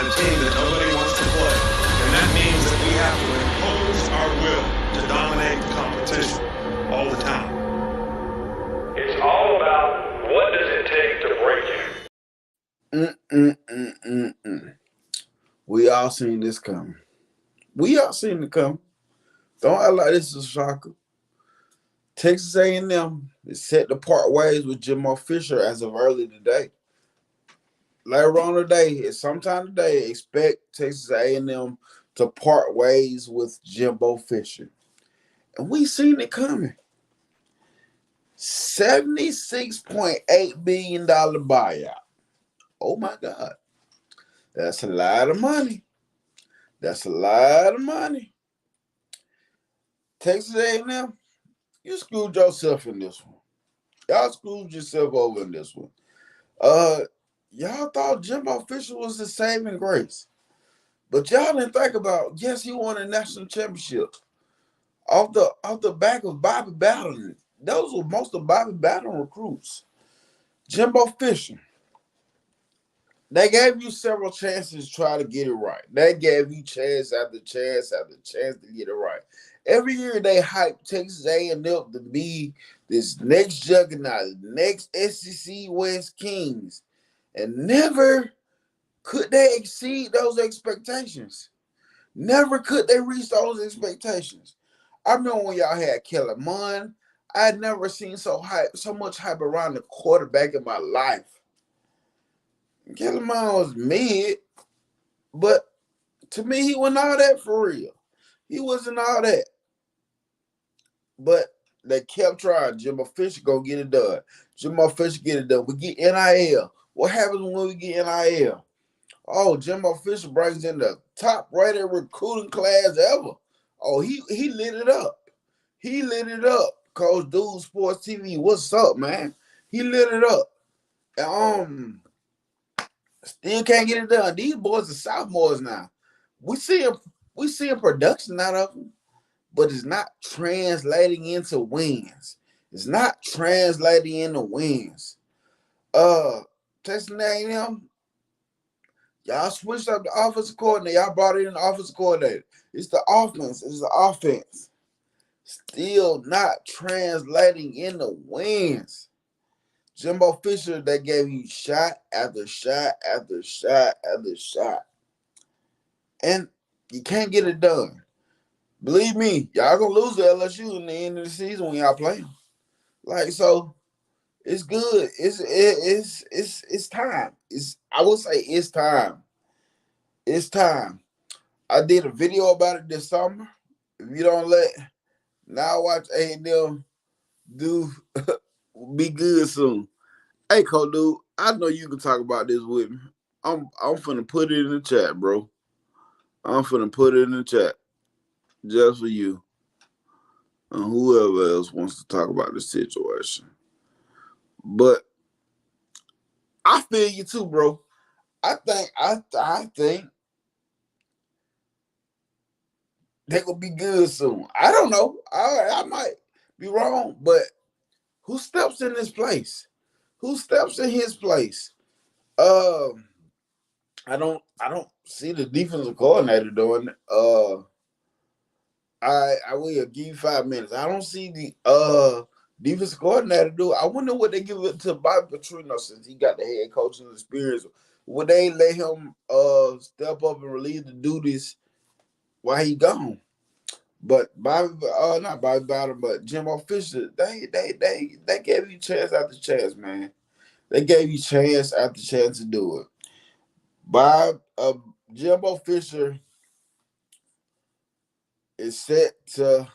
a team that nobody wants to play. And that means that we have to impose our will to dominate the competition all the time. It's all about what does it take to break you. We all seen this coming. We all seen it coming. Don't act like this is a shocker. Texas A&M is set to part ways with Jimbo Fisher as of early today. Later on today, sometime today, expect Texas A&M to part ways with Jimbo Fisher. And we seen it coming. $76.8 billion buyout. Oh my God. That's a lot of money. That's a lot of money. Texas A&M, you screwed yourself in this one. Y'all screwed yourself over in this one. Y'all thought Jimbo Fisher was the saving grace. But y'all didn't think about, yes, he won a national championship. Off the back of Bobby Bowden. Those were most of Bobby Bowden recruits. Jimbo Fisher. They gave you several chances to try to get it right. They gave you chance after chance after chance to get it right. Every year they hype Texas A&M to be this next juggernaut, the next SEC West Kings. And never could they exceed those expectations. Never could they reach those expectations. I remember when y'all had Kellen Mond. I had never seen so much hype around the quarterback in my life. Kellen Mond was mid, but to me, he wasn't all that for real. He wasn't all that. But they kept trying. Jimbo Fisher gonna get it done. Jimbo Fisher get it done. We get NIL. What happens when we get NIL? Oh, Jimbo Fisher brings in the top-rated recruiting class ever. Oh, he lit it up. He lit it up. Coach Dude Sports TV, what's up, man? He lit it up. Still can't get it done. These boys are sophomores now. We see production out of them, but it's not translating into wins. It's not translating into wins. Texas A&M, y'all switched up the offensive coordinator. Y'all brought in an offensive coordinator. It's the offense. It's the offense. Still not translating into wins. Jimbo Fisher, they gave you shot after shot after shot after shot. And you can't get it done. Believe me, y'all gonna lose to LSU in the end of the season when y'all play them. Like, so it's good. It's time. I will say it's time. It's time. I did a video about it this summer. If you don't now watch A&M do be good soon. Hey, Coach Dude, I know you can talk about this with me. I'm finna put it in the chat, bro. I'm finna put it in the chat just for you and whoever else wants to talk about the situation. But I feel you too, bro. I think they're gonna be good soon. I don't know. I might be wrong, but who steps in this place? Who steps in his place? I don't see the defensive coordinator doing it. I will give you 5 minutes. I don't see the defensive coordinator do it. I wonder what they give it to Bobby Petrino since he got the head coaching experience. Would they let him step up and relieve the duties while he gone? But not Bobby Bowden, but Jimbo Fisher, they gave you chance after chance, man. They gave you chance after chance to do it. Jimbo Fisher is set to.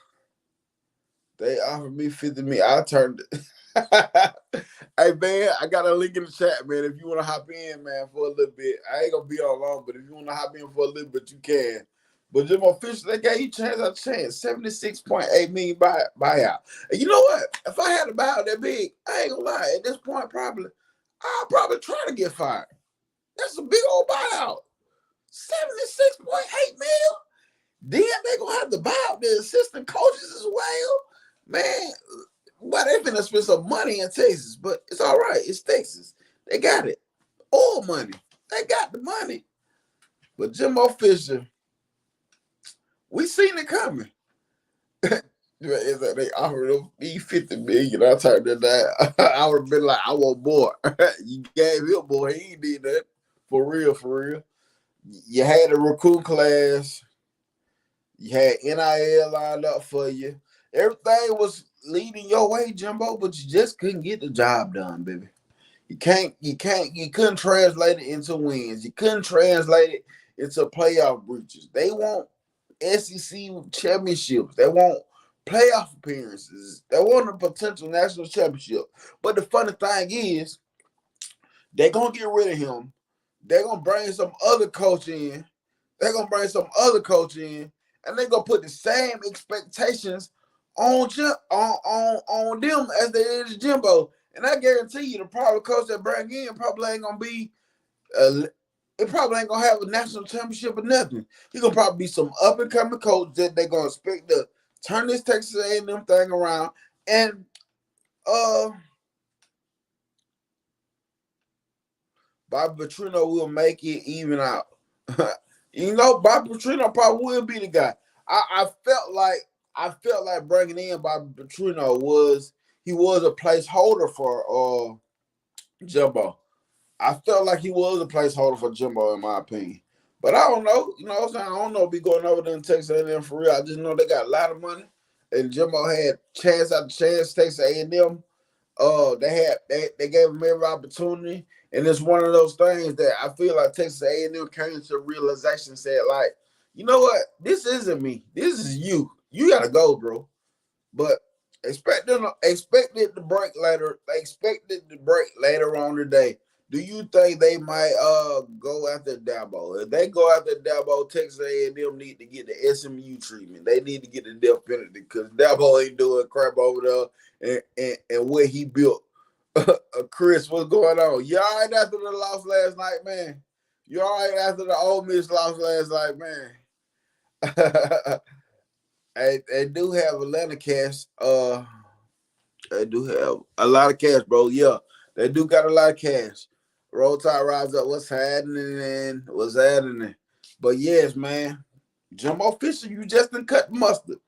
They offered me $50 million. I turned it. Hey, man, I got a link in the chat, man. If you want to hop in, man, for a little bit. I ain't going to be on long, but if you want to hop in for a little bit, you can. But Jimbo Fisher, they gave you chance after chance. $76.8 million buyout. And you know what? If I had a buyout that big, I ain't going to lie. At this point, I'll probably try to get fired. That's a big old buyout. $76.8 million. Then they're going to have to buy out the assistant coaches as well. Man, well, they're going to spend some money in Texas, but it's all right. It's Texas. They got it. Oil money. They got the money. But Jimbo Fisher, we seen it coming. They offered him $50 million. I turned it down. I would have been like, I want more. You gave him more. He ain't did that. For real, for real. You had a recruit class. You had NIL lined up for you. Everything was leading your way, Jimbo, but you just couldn't get the job done, baby. You couldn't translate it into wins. You couldn't translate it into playoff breaches. They want SEC championships. They want playoff appearances. They want a potential national championship. But the funny thing is, they're going to get rid of him. They're going to bring some other coach in. And they're going to put the same expectations on them as they did to Jimbo. And I guarantee you, the probably coach that bring in probably ain't going to be it probably ain't gonna have a national championship or nothing. He's gonna probably be some up and coming coach that they're gonna expect to turn this Texas A&M thing around. And Bobby Petrino will make it even out. Bobby Petrino probably will be the guy. I felt like bringing in Bobby Petrino was a placeholder for Jimbo. I felt like he was a placeholder for Jimbo, in my opinion. But I don't know. You know what I'm saying? I don't know if he going over there in Texas A&M for real. I just know they got a lot of money. And Jimbo had chance after chance, Texas A&M. They gave him every opportunity. And it's one of those things that I feel like Texas A&M came to a realization, said, like, you know what? This isn't me. This is you. You got to go, bro. But expect it to break later. They expect it to break later on today. Do you think they might go after Dabo? If they go after Dabo, Texas A&M need to get the SMU treatment. They need to get the death penalty because Dabo ain't doing crap over there and what he built. Chris, what's going on? You all right after the loss last night, man? You all right after the Ole Miss loss last night, man? They do have Atlanta cash. They do have a lot of cash, bro. Yeah, they do got a lot of cash. Roll Tide rise up. What's happening? What's happening? But yes, man, Jimbo Fisher, you just done cut mustard.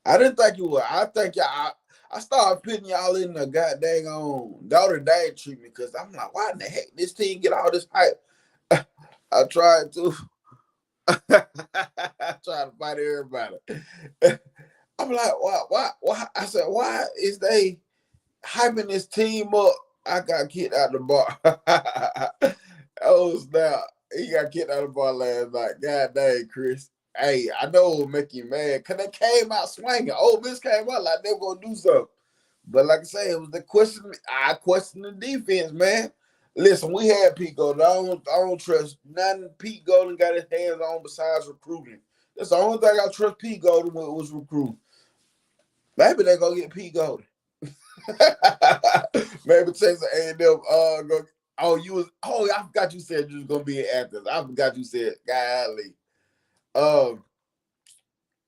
I didn't think you would. I think y'all. I started putting y'all in the goddamn Notre Dame treatment because I'm like, why in the heck this team get all this hype? I tried to. I tried to fight everybody. I'm like, why? I said, why is they hyping this team up? I got kicked out the bar. Oh, snap. He got kicked out the bar last night. God dang, Chris. Hey, I know it will make you mad because they came out swinging. Ole Miss came out like they were going to do something. But like I say, it was the question. I question the defense, man. Listen, we had Pete Golden. I don't trust nothing Pete Golden got his hands on besides recruiting. That's the only thing I trust Pete Golden with was recruiting. Maybe they're going to get Pete Golden. Maybe Texas A&M go. I forgot you said you was gonna be in Athens. I forgot you said, golly.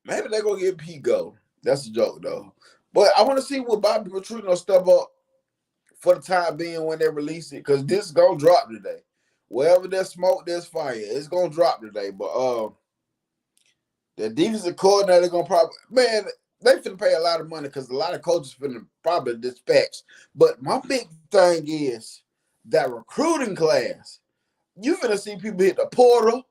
Maybe they're gonna get Pete Golden. That's a joke though. But I want to see what Bobby Petrino step up for the time being when they release it, because this is gonna drop today. Wherever there's smoke, there's fire. It's gonna drop today. But the defensive coordinator gonna probably they finna pay a lot of money because a lot of coaches finna probably dispatch. But my big thing is that recruiting class. You finna see people hit the portal.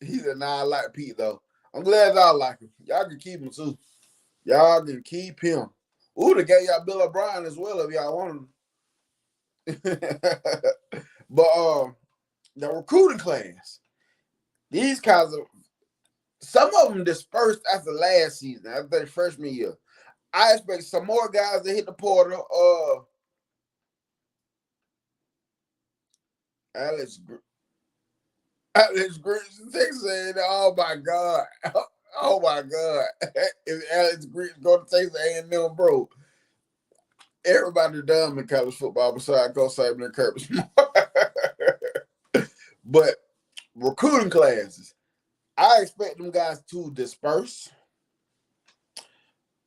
He said, nah, I like Pete, though. I'm glad y'all like him. Y'all can keep him, too. Y'all can keep him. Ooh, they gave y'all Bill O'Brien as well if y'all want him. But the recruiting class, these guys are, some of them dispersed after last season, after their freshman year. I expect some more guys to hit the portal. Alex Grinch saying, oh my God. Oh my God. If Alex Grinch go to Texas A&M, bro, everybody dumb in college football besides Coach Saban and Kirby Smart. But recruiting classes, I expect them guys to disperse.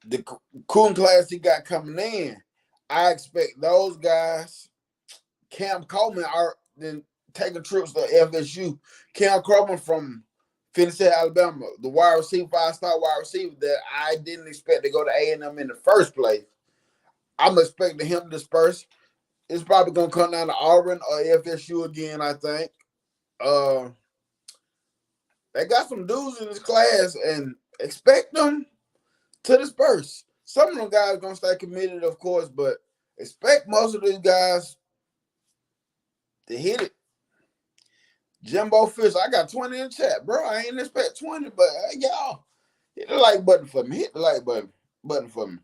The recruiting class he got coming in, I expect those guys, Cam Coleman, then taking trips to FSU. Cam Coleman from Finney, Alabama, the wide receiver, 5-star wide receiver that I didn't expect to go to A&M in the first place. I'm expecting him to disperse. It's probably gonna come down to Auburn or FSU again, I think. They got some dudes in this class and expect them to disperse. Some of them guys are gonna stay committed, of course, but expect most of these guys to hit it. Jimbo Fisher, I got 20 in the chat, bro. I ain't expect 20, but y'all hit the like button for me. Hit the like button for me.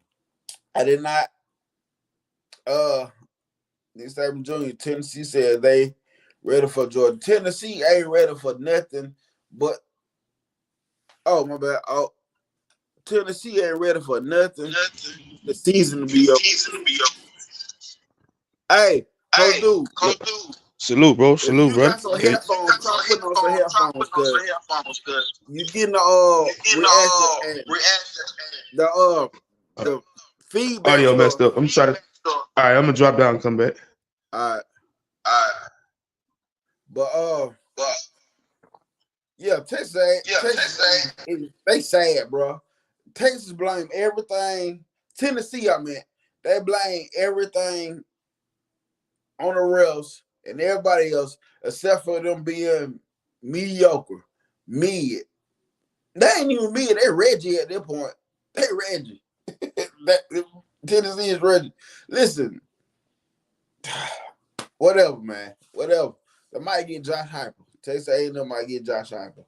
I did not. Nick Saban Jr. Tennessee said they ready for Georgia. Tennessee ain't ready for nothing, but my bad. Tennessee ain't ready for nothing. The season to be up. Hey, dude. Salute, bro. Salute, bro. Got some headphones. Try putting on some headphones because you getting the reaction and the feedback. Audio messed up. I'm sorry. All right, I'm gonna drop down and come back. All right. But yeah, Texas they sad, bro. Texas blame everything. Tennessee, they blame everything on the refs and everybody else except for them being mediocre, mid. They ain't even mid. They Reggie at that point. They Reggie. Tennessee is Reggie. Listen, whatever, man. Whatever. They might get Josh Heupel. Texas A&M might get Josh Heupel.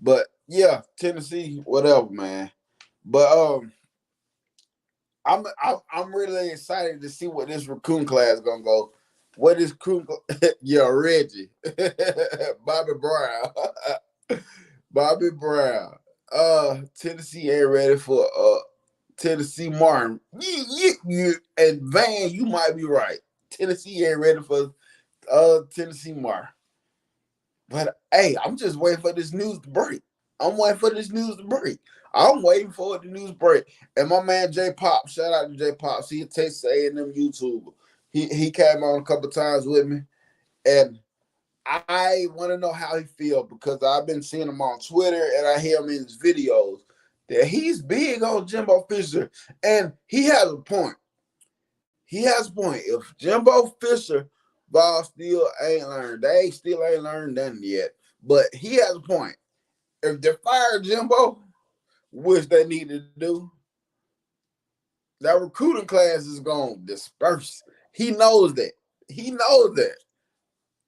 But yeah, Tennessee, whatever, man. But I'm really excited to see what this recruiting class is gonna go. What is Reggie. Bobby Brown. Tennessee ain't ready for Tennessee Martin. And Van, you might be right. Tennessee ain't ready for Tennessee Martin. But hey, I'm just waiting for this news to break. I'm waiting for the news to break. And my man J Pop, shout out to J Pop. He takes A&M YouTuber. He came on a couple times with me, and I want to know how he feels because I've been seeing him on Twitter and I hear him in his videos that he's big on Jimbo Fisher, and he has a point. If Jimbo Fisher ball still ain't learned, they still ain't learned nothing yet. But he has a point. If they fire Jimbo, which they need to do, that recruiting class is going to disperse. He knows that.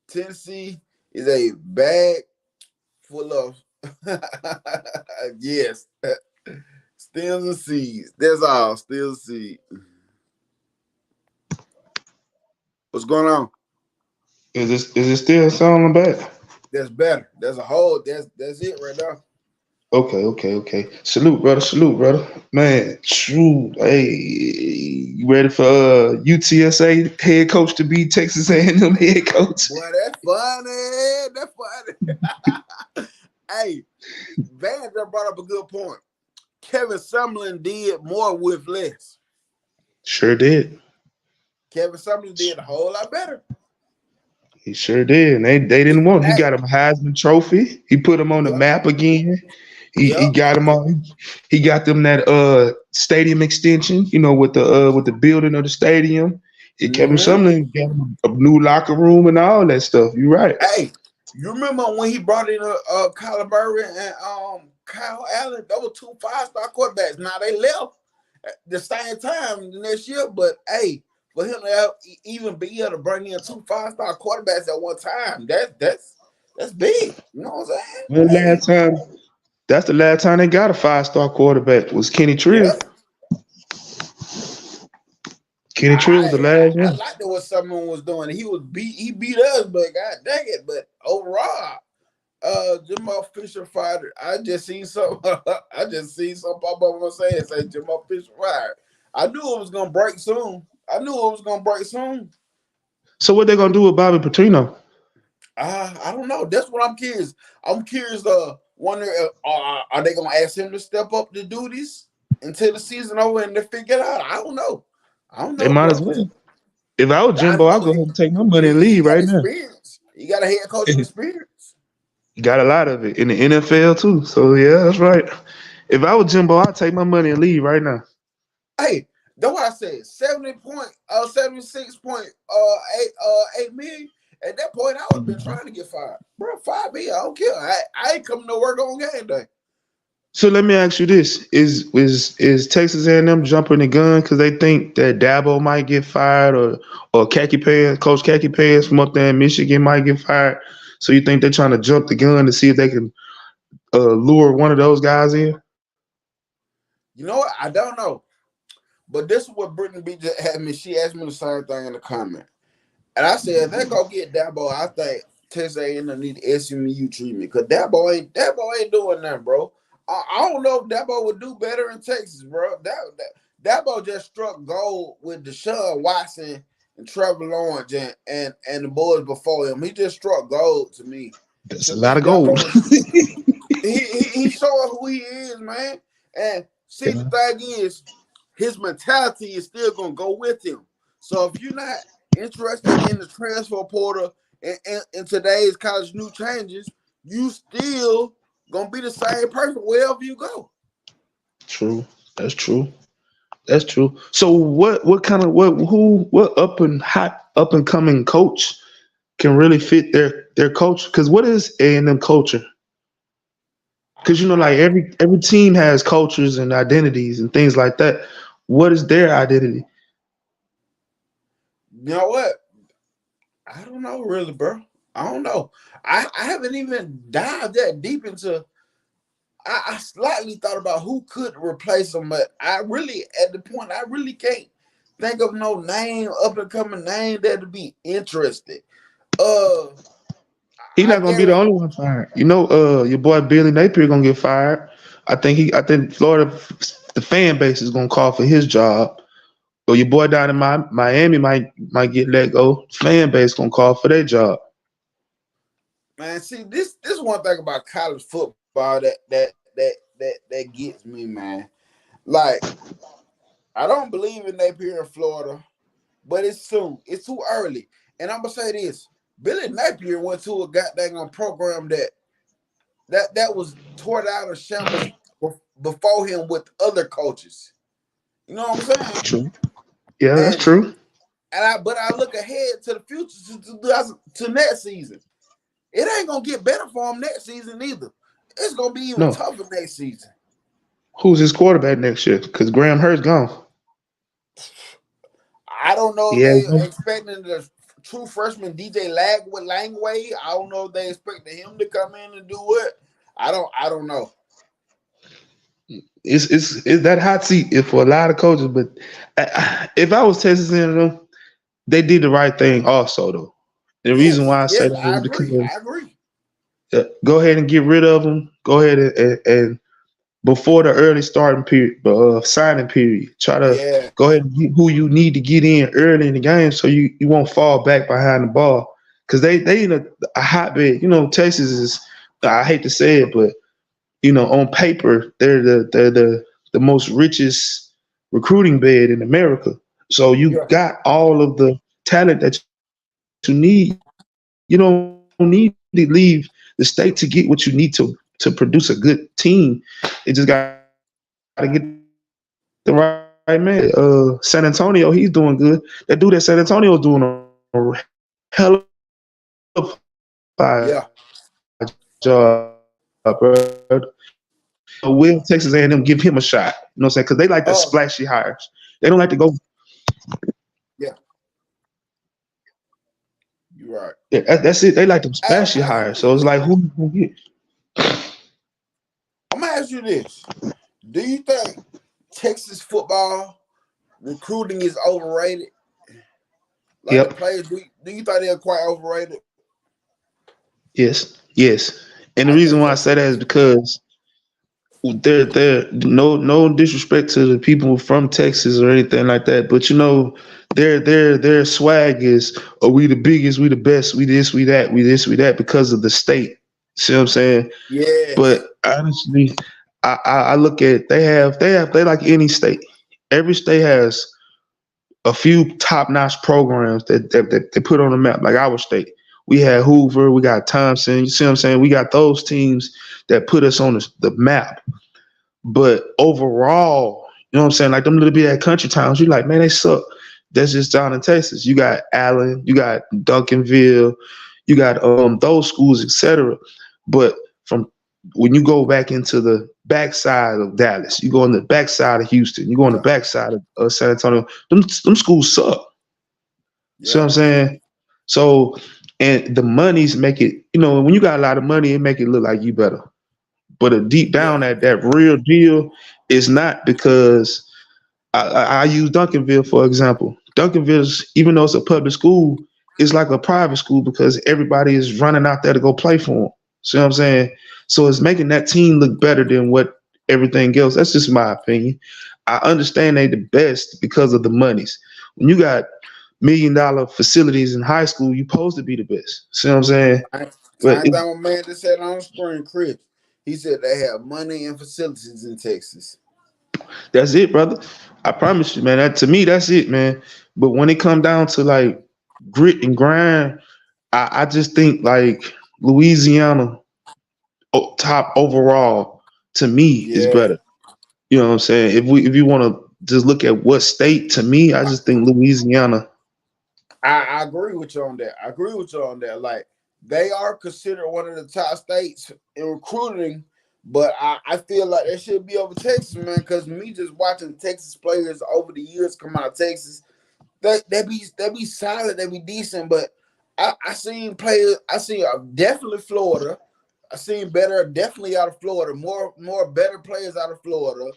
Tennessee is a bag full of, yes, stems and seeds. That's all, stems and seeds. What's going on? Is it still sounding bad? That's better. That's it right now. Okay. Salute, brother. Man, true. Hey, you ready for UTSA head coach to be Texas A&M head coach? Boy, that's funny. Hey, Van just brought up a good point. Kevin Sumlin did more with less. Sure did. Kevin Sumlin did a whole lot better. He sure did. And they didn't want him. He got him a Heisman Trophy. He put him on the map again. He got him on. He got them that stadium extension, with the building of the stadium. Kevin Sumlin got him a new locker room and all that stuff. You're right. Hey, you remember when he brought in Kyler Murray and Kyle Allen? Those were 2 5-star quarterbacks. Now they left at the same time next year, but hey, for him to even be able to bring in 2 5-star quarterbacks at one time, that's big. You know what I'm saying? That's the last time they got a 5-star quarterback was Kenny Trill. Yeah. Kenny Trill was the last one. I liked what someone was doing. He beat us, but god dang it. But overall, Jimbo Fisher fired. I just seen some pop up on my saying say Jimbo Fisher fired. I knew it was gonna break soon. So what they gonna do with Bobby Petrino? I don't know. That's what I'm curious. Wonder are they gonna ask him to step up the duties until the season over and they figure it out? I don't know. They might as well. If I was Jimbo, I'd go ahead and take my money and leave right now. You got a head coaching experience. Got a lot of it in the NFL too. So yeah, that's right. If I was Jimbo, I'd take my money and leave right now. Hey, that's what I said. 76.8 million. At that point, I would have been trying to get fired. Bro, 5 million, I don't care. I ain't coming to work on game day. So let me ask you this: Is Texas A&M jumping the gun because they think that Dabo might get fired, or Khaki Pants, Coach Khaki Pants from up there in Michigan might get fired? So you think they're trying to jump the gun to see if they can lure one of those guys in? You know what? I don't know. But this is what Brittany B just had me. She asked me the same thing in the comment. And I said, if they go get Dabo, I think Texas A&M need SMU treatment. Because Dabo ain't doing nothing, bro. I don't know if Dabo would do better in Texas, bro. Dabo just struck gold with Deshaun Watson and Trevor Lawrence and the boys before him. He just struck gold to me. That's To a me, lot of gold. He's showing who he is, man. And see, the thing is, his mentality is still gonna go with him. So if you're not interested in the transfer portal and today's college new changes, you still gonna be the same person wherever you go. True. That's true. That's true. So what up and coming coach can really fit their coach? Because what is A&M culture? Because like every team has cultures and identities and things like that. What is their identity? You know what? I don't know really, bro. I don't know. I haven't even dived that deep into. I slightly thought about who could replace him, but I really, at the point, I really can't think of no name, up and coming name that'd be interested. He's I not gonna be the guarantee. only one fired. Your boy Billy Napier gonna get fired. I think Florida, the fan base is gonna call for his job. Or your boy down in Miami might get let go. Fan base gonna call for their job. Man, see, this one thing about college football that gets me, man. Like, I don't believe in Napier in Florida, but it's soon. It's too early. And I'm gonna say this: Billy Napier went to a goddamn program that was tore down and shambles before him with other coaches. You know what I'm saying? True. Yeah, that's And true. but I look ahead to the future to next season. It ain't gonna get better for him next season either. It's gonna be even No. tougher next season. Who's his quarterback next year? Because Graham Hurt's gone. I don't know if Yeah. they expecting the true freshman DJ Langway. I don't know if they expecting him to come in and do it. I don't know. It's that hot seat for a lot of coaches, but if I was Texas A&M, they did the right thing also though. The reason Yes, why I say yes, that I is agree. because I agree. go ahead and get rid of them. Go ahead and before the early starting period, signing period, try to Yeah, go ahead and get who you need to get in early in the game so you won't fall back behind the ball. Because they in a hotbed. Texas is, I hate to say it, but on paper they're the most richest recruiting bed in America. So you yeah. got all of the talent that you need. You don't need to leave the state to get what you need to produce a good team. It just got to get the right man. San Antonio, he's doing good. That dude at San Antonio is doing a hell of a Yeah. job, bro. Will Texas A&M give him a shot? You know what I'm saying? Because they like the Oh, splashy hires. They don't like to go. yeah. You're right. Yeah, that's it. They like them Hey, I'm splashy gonna ask you hires. So it's this. like who you gonna get? I'm gonna ask you this. Do you think Texas football recruiting is overrated? Like the Yep. players, do you think they're quite overrated? Yes. Yes. And the I reason think why I so say too. that is because they're no disrespect to the people from Texas or anything like that, but their swag is, oh, we the biggest, we the best, we this, we that, we this, we that because of the state. See what I'm saying? But Yes. honestly, I look at they like any state. Every state has a few top notch programs that they put on the map, like our state. We had Hoover, we got Thompson. You see what I'm saying? We got those teams that put us on the map. But overall, you know what I'm saying? Like them little bit at country towns, you're like, man, they suck. That's just down in Texas. You got Allen, you got Duncanville, you got those schools, etc. But from when you go back into the backside of Dallas, you go on the backside of Houston, you go on the Yeah. backside of San Antonio, them schools suck. See what Yeah. I'm saying? So, and the monies make it, when you got a lot of money, it make it look like you better. But a deep Yeah. down, that real deal is not, because I use Duncanville for example. Duncanville's, even though it's a public school, it's like a private school because everybody is running out there to go play for them. See what I'm saying? So it's making that team look better than what everything else. That's just my opinion. I understand they the best because of the monies. When you got $1 million facilities in high school, you supposed to be the best. See what I'm saying? But Same thing my man just said on the screen, Chris. He said they have money and facilities in Texas. that's it, brother. I promise you, man. That to me, that's it, man. But when it come down to like grit and grind, I just think like Louisiana top overall to me is Yeah. better. You know what I'm saying? If you want to just look at what state, to me, I just think Louisiana. I agree with you on that. I agree with you on that. Like they are considered one of the top states in recruiting, but I feel like they should be over Texas, man. Because me just watching Texas players over the years come out of Texas, they be solid, they be decent. But I seen players. I seen definitely Florida. I seen better, definitely out of Florida. More better players out of Florida.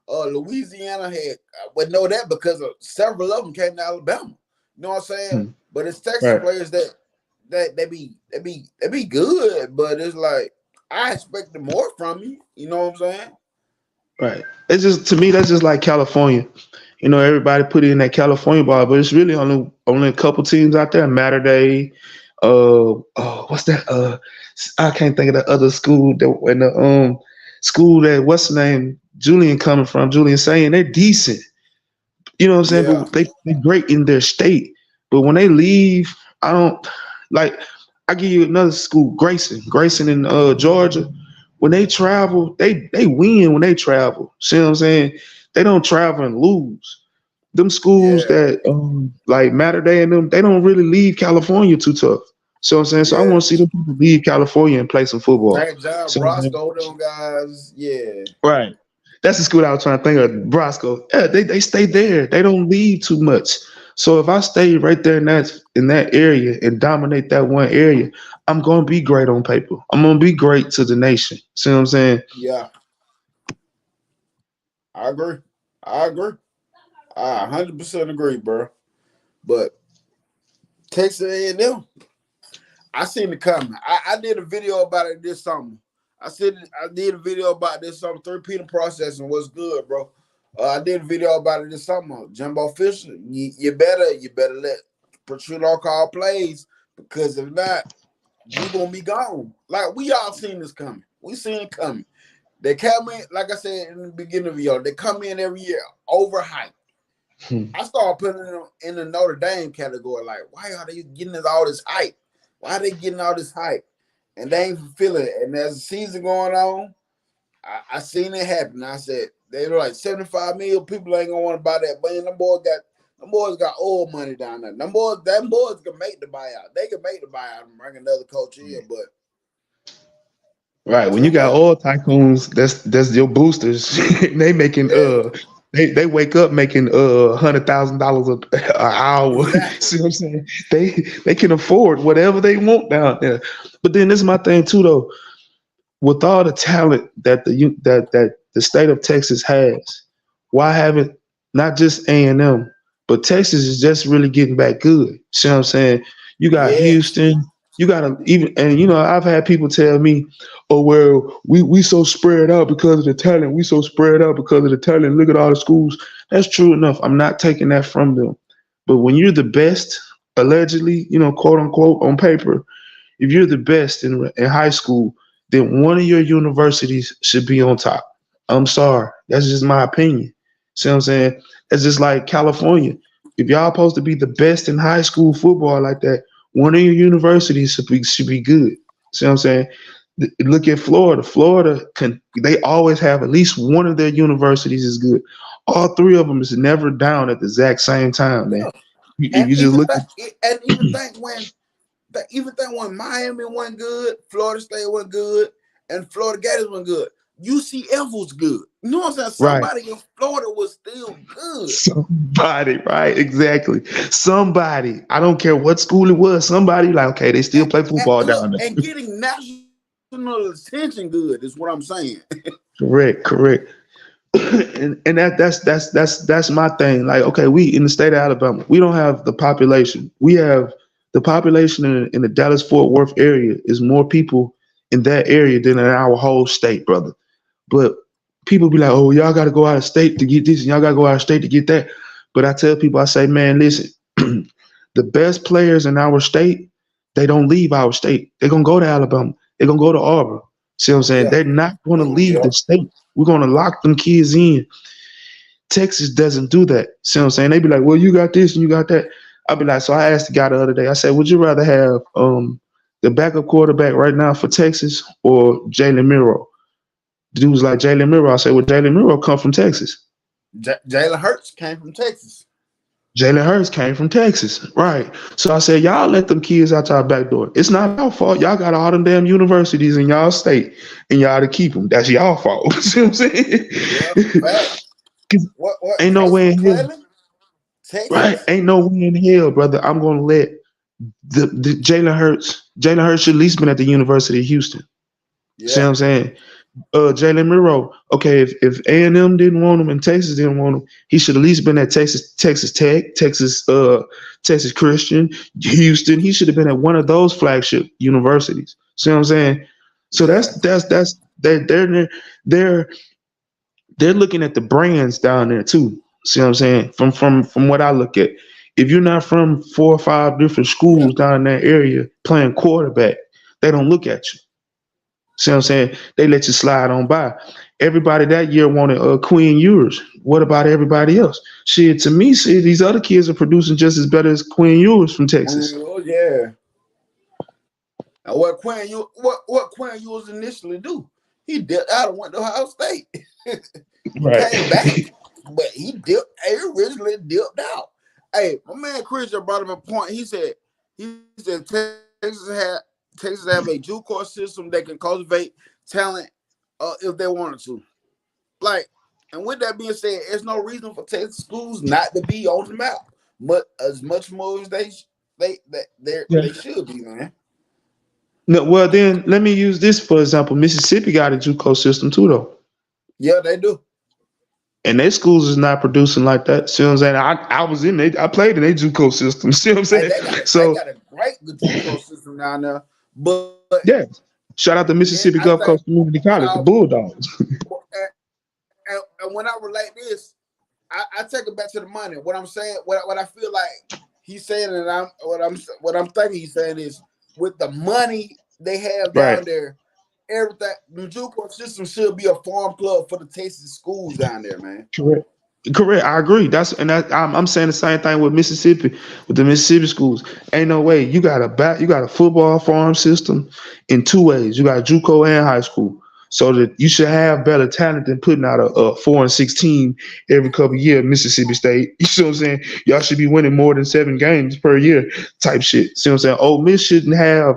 Louisiana had would know that because of several of them came to Alabama. You know what I'm saying? Hmm. But it's Texas Right. players that they be good, but it's like I expected more from you. You know what I'm saying? Right. It's just, to me, that's just like California. Everybody put it in that California ball, but it's really only a couple teams out there. Matter Day. What's that? I can't think of the other school that in the school that what's the name? Julian coming from. Julian saying they're decent. You know what I'm saying? Yeah, But they're great in their state. But when they leave, I don't like. I give you another school, Grayson. Grayson in Georgia. When they travel, they win when they travel. See what I'm saying? They don't travel and lose. Them schools yeah, that like Matter Day and them, they don't really leave California too tough. So I'm saying, so I yeah. want to see them people leave California and play some football. St. John, So I'm saying, Roscoe, them guys. Yeah, right. That's the school I was trying to think of, Brosco. Yeah, they stay there. They don't leave too much. So if I stay right there in that area and dominate that one area, I'm gonna be great on paper. I'm gonna be great to the nation. See what I'm saying? yeah. I agree. I agree. I 100% agree, bro. But Texas A&M, I seen it coming. I did a video about it this summer. I did a video about this summer, three-peat processing. What's good, bro? I did a video about it this summer. Jimbo Fisher, you better let Protrudo call plays, because if not, you gonna be gone. Like we all seen this coming. We seen it coming. They come in, like I said in the beginning of the year, they come in every year overhyped. Hmm. I started putting them in the Notre Dame category. Like, why are they getting all this hype? Why are they getting all this hype? And they ain't fulfilling it. And as the season going on, I seen it happen. I said, they were like 75 million people ain't gonna want to buy that. But them boys got oil money down there. Them boys can make the buyout. They can make the buyout and bring another coach in, but Right. When you got Jimbo, oil tycoons, that's your boosters. they making yeah, they wake up making $100,000 an hour. exactly. See what I'm saying? They can afford whatever they want down there. But then this is my thing too though. With all the talent that the state of Texas has, why haven't not just A&M, but Texas is just really getting back good. See what I'm saying? You got Yes. Houston, you got to even, and I've had people tell me, oh well, we so spread out because of the talent. We so spread out because of the talent. Look at all the schools. That's true enough. I'm not taking that from them. But when you're the best, allegedly, quote unquote, on paper, if you're the best in high school, then one of your universities should be on top. I'm sorry. That's just my opinion. See what I'm saying? It's just like California. If y'all supposed to be the best in high school football like that, One of your universities should be good. See what I'm saying? Look at Florida. They always have at least one of their universities is good. All three of them is never down at the exact same time, man. Yeah. If And you just even look think, at and even think when, Miami wasn't good, Florida State wasn't good, and Florida Gators wasn't good, UCF was good. You know what I'm saying? right. Somebody in Florida was still good. Somebody, right? Exactly. Somebody. I don't care what school it was. Somebody like, okay, they still play football And look, down and there. getting national attention good is what I'm saying. Correct, correct. And that's my thing. Like, okay, we in the state of Alabama, we don't have the population. We have the population in the Dallas Fort Worth area is more people in that area than in our whole state, brother. But people be like, oh, y'all got to go out of state to get this, and y'all got to go out of state to get that. But I tell people, I say, man, listen, the best players in our state, they don't leave our state. They're gonna go to Alabama. They're gonna go to Auburn. See what I'm saying? Yeah. They're not gonna leave Yeah. the state. We're gonna lock them kids in. Texas doesn't do that. See what I'm saying? They be like, well, you got this and you got that. I'll be like, so I asked the guy the other day, I said, would you rather have the backup quarterback right now for Texas or Jalen Miro? The dude was like, Jalen Miro. I said, well, Jalen Miro come from Texas. Jalen Hurts came from Texas. Jalen Hurts came from Texas, right? So I said, y'all let them kids out y'all back door. It's not our fault. Y'all got all them damn universities in y'all state, and y'all to keep them. That's y'all fault. See what I'm saying? Yeah, fact. What? Ain't no Texas, way in hell, McClellan? right? Texas? Ain't no way in hell, brother. I'm gonna let the Jalen Hurts. Jalen Hurts should at least been at the University of Houston. See what Yeah. I'm saying? Jalen Miro. Okay, if A&M didn't want him and Texas didn't want him, he should at least been at Texas Tech, Texas Christian, Houston. He should have been at one of those flagship universities. See what I'm saying? So Yeah. that's they're they're looking at the brands down there too. See what I'm saying? From what I look at, if you're not from 4 or 5 different Yeah. schools down in that area playing quarterback, they don't look at you. See what I'm saying? They let you slide on by. Everybody that year wanted Queen Ewers. What about everybody else? Shit, to me, shit, these other kids are producing just as better as Queen Ewers from Texas. Oh yeah. And what Quinn Ewers initially do? He dipped out and went to Ohio State. He Right. came back, but he originally dipped out. Hey, my man Chris brought up a point. He said Texas have a JUCO system that can cultivate talent if they wanted to. Like, and with that being said, there's no reason for Texas schools not to be on the map, but as much more as Yeah. they should be, man. No, well, then let me use this for example. Mississippi got a JUCO system too, though, Yeah, they do. and their schools is not producing like that. See what I'm saying? I was in it. I played in their JUCO system. See what I'm Hey, saying? they So got a great good JUCO system down there, but yeah, shout out to then Mississippi I Gulf think Coast Community College, the uh, Bulldogs. and when I relate this, I take it back to the money. What I'm saying, what I feel like he's saying, and what I'm thinking he's saying is with the money they have Right. down there, everything the JUCO system should be a farm club for the Texas schools down there, man. Correct. Correct. I agree. I'm saying the same thing with Mississippi, with the Mississippi schools. Ain't no way you got a football farm system in 2 ways. You got JUCO and high school, so that you should have better talent than putting out a 4-6 team every couple of years. Mississippi State, you see what I'm saying? Y'all should be winning more than 7 games per year, type shit. See what I'm saying? Ole Miss shouldn't have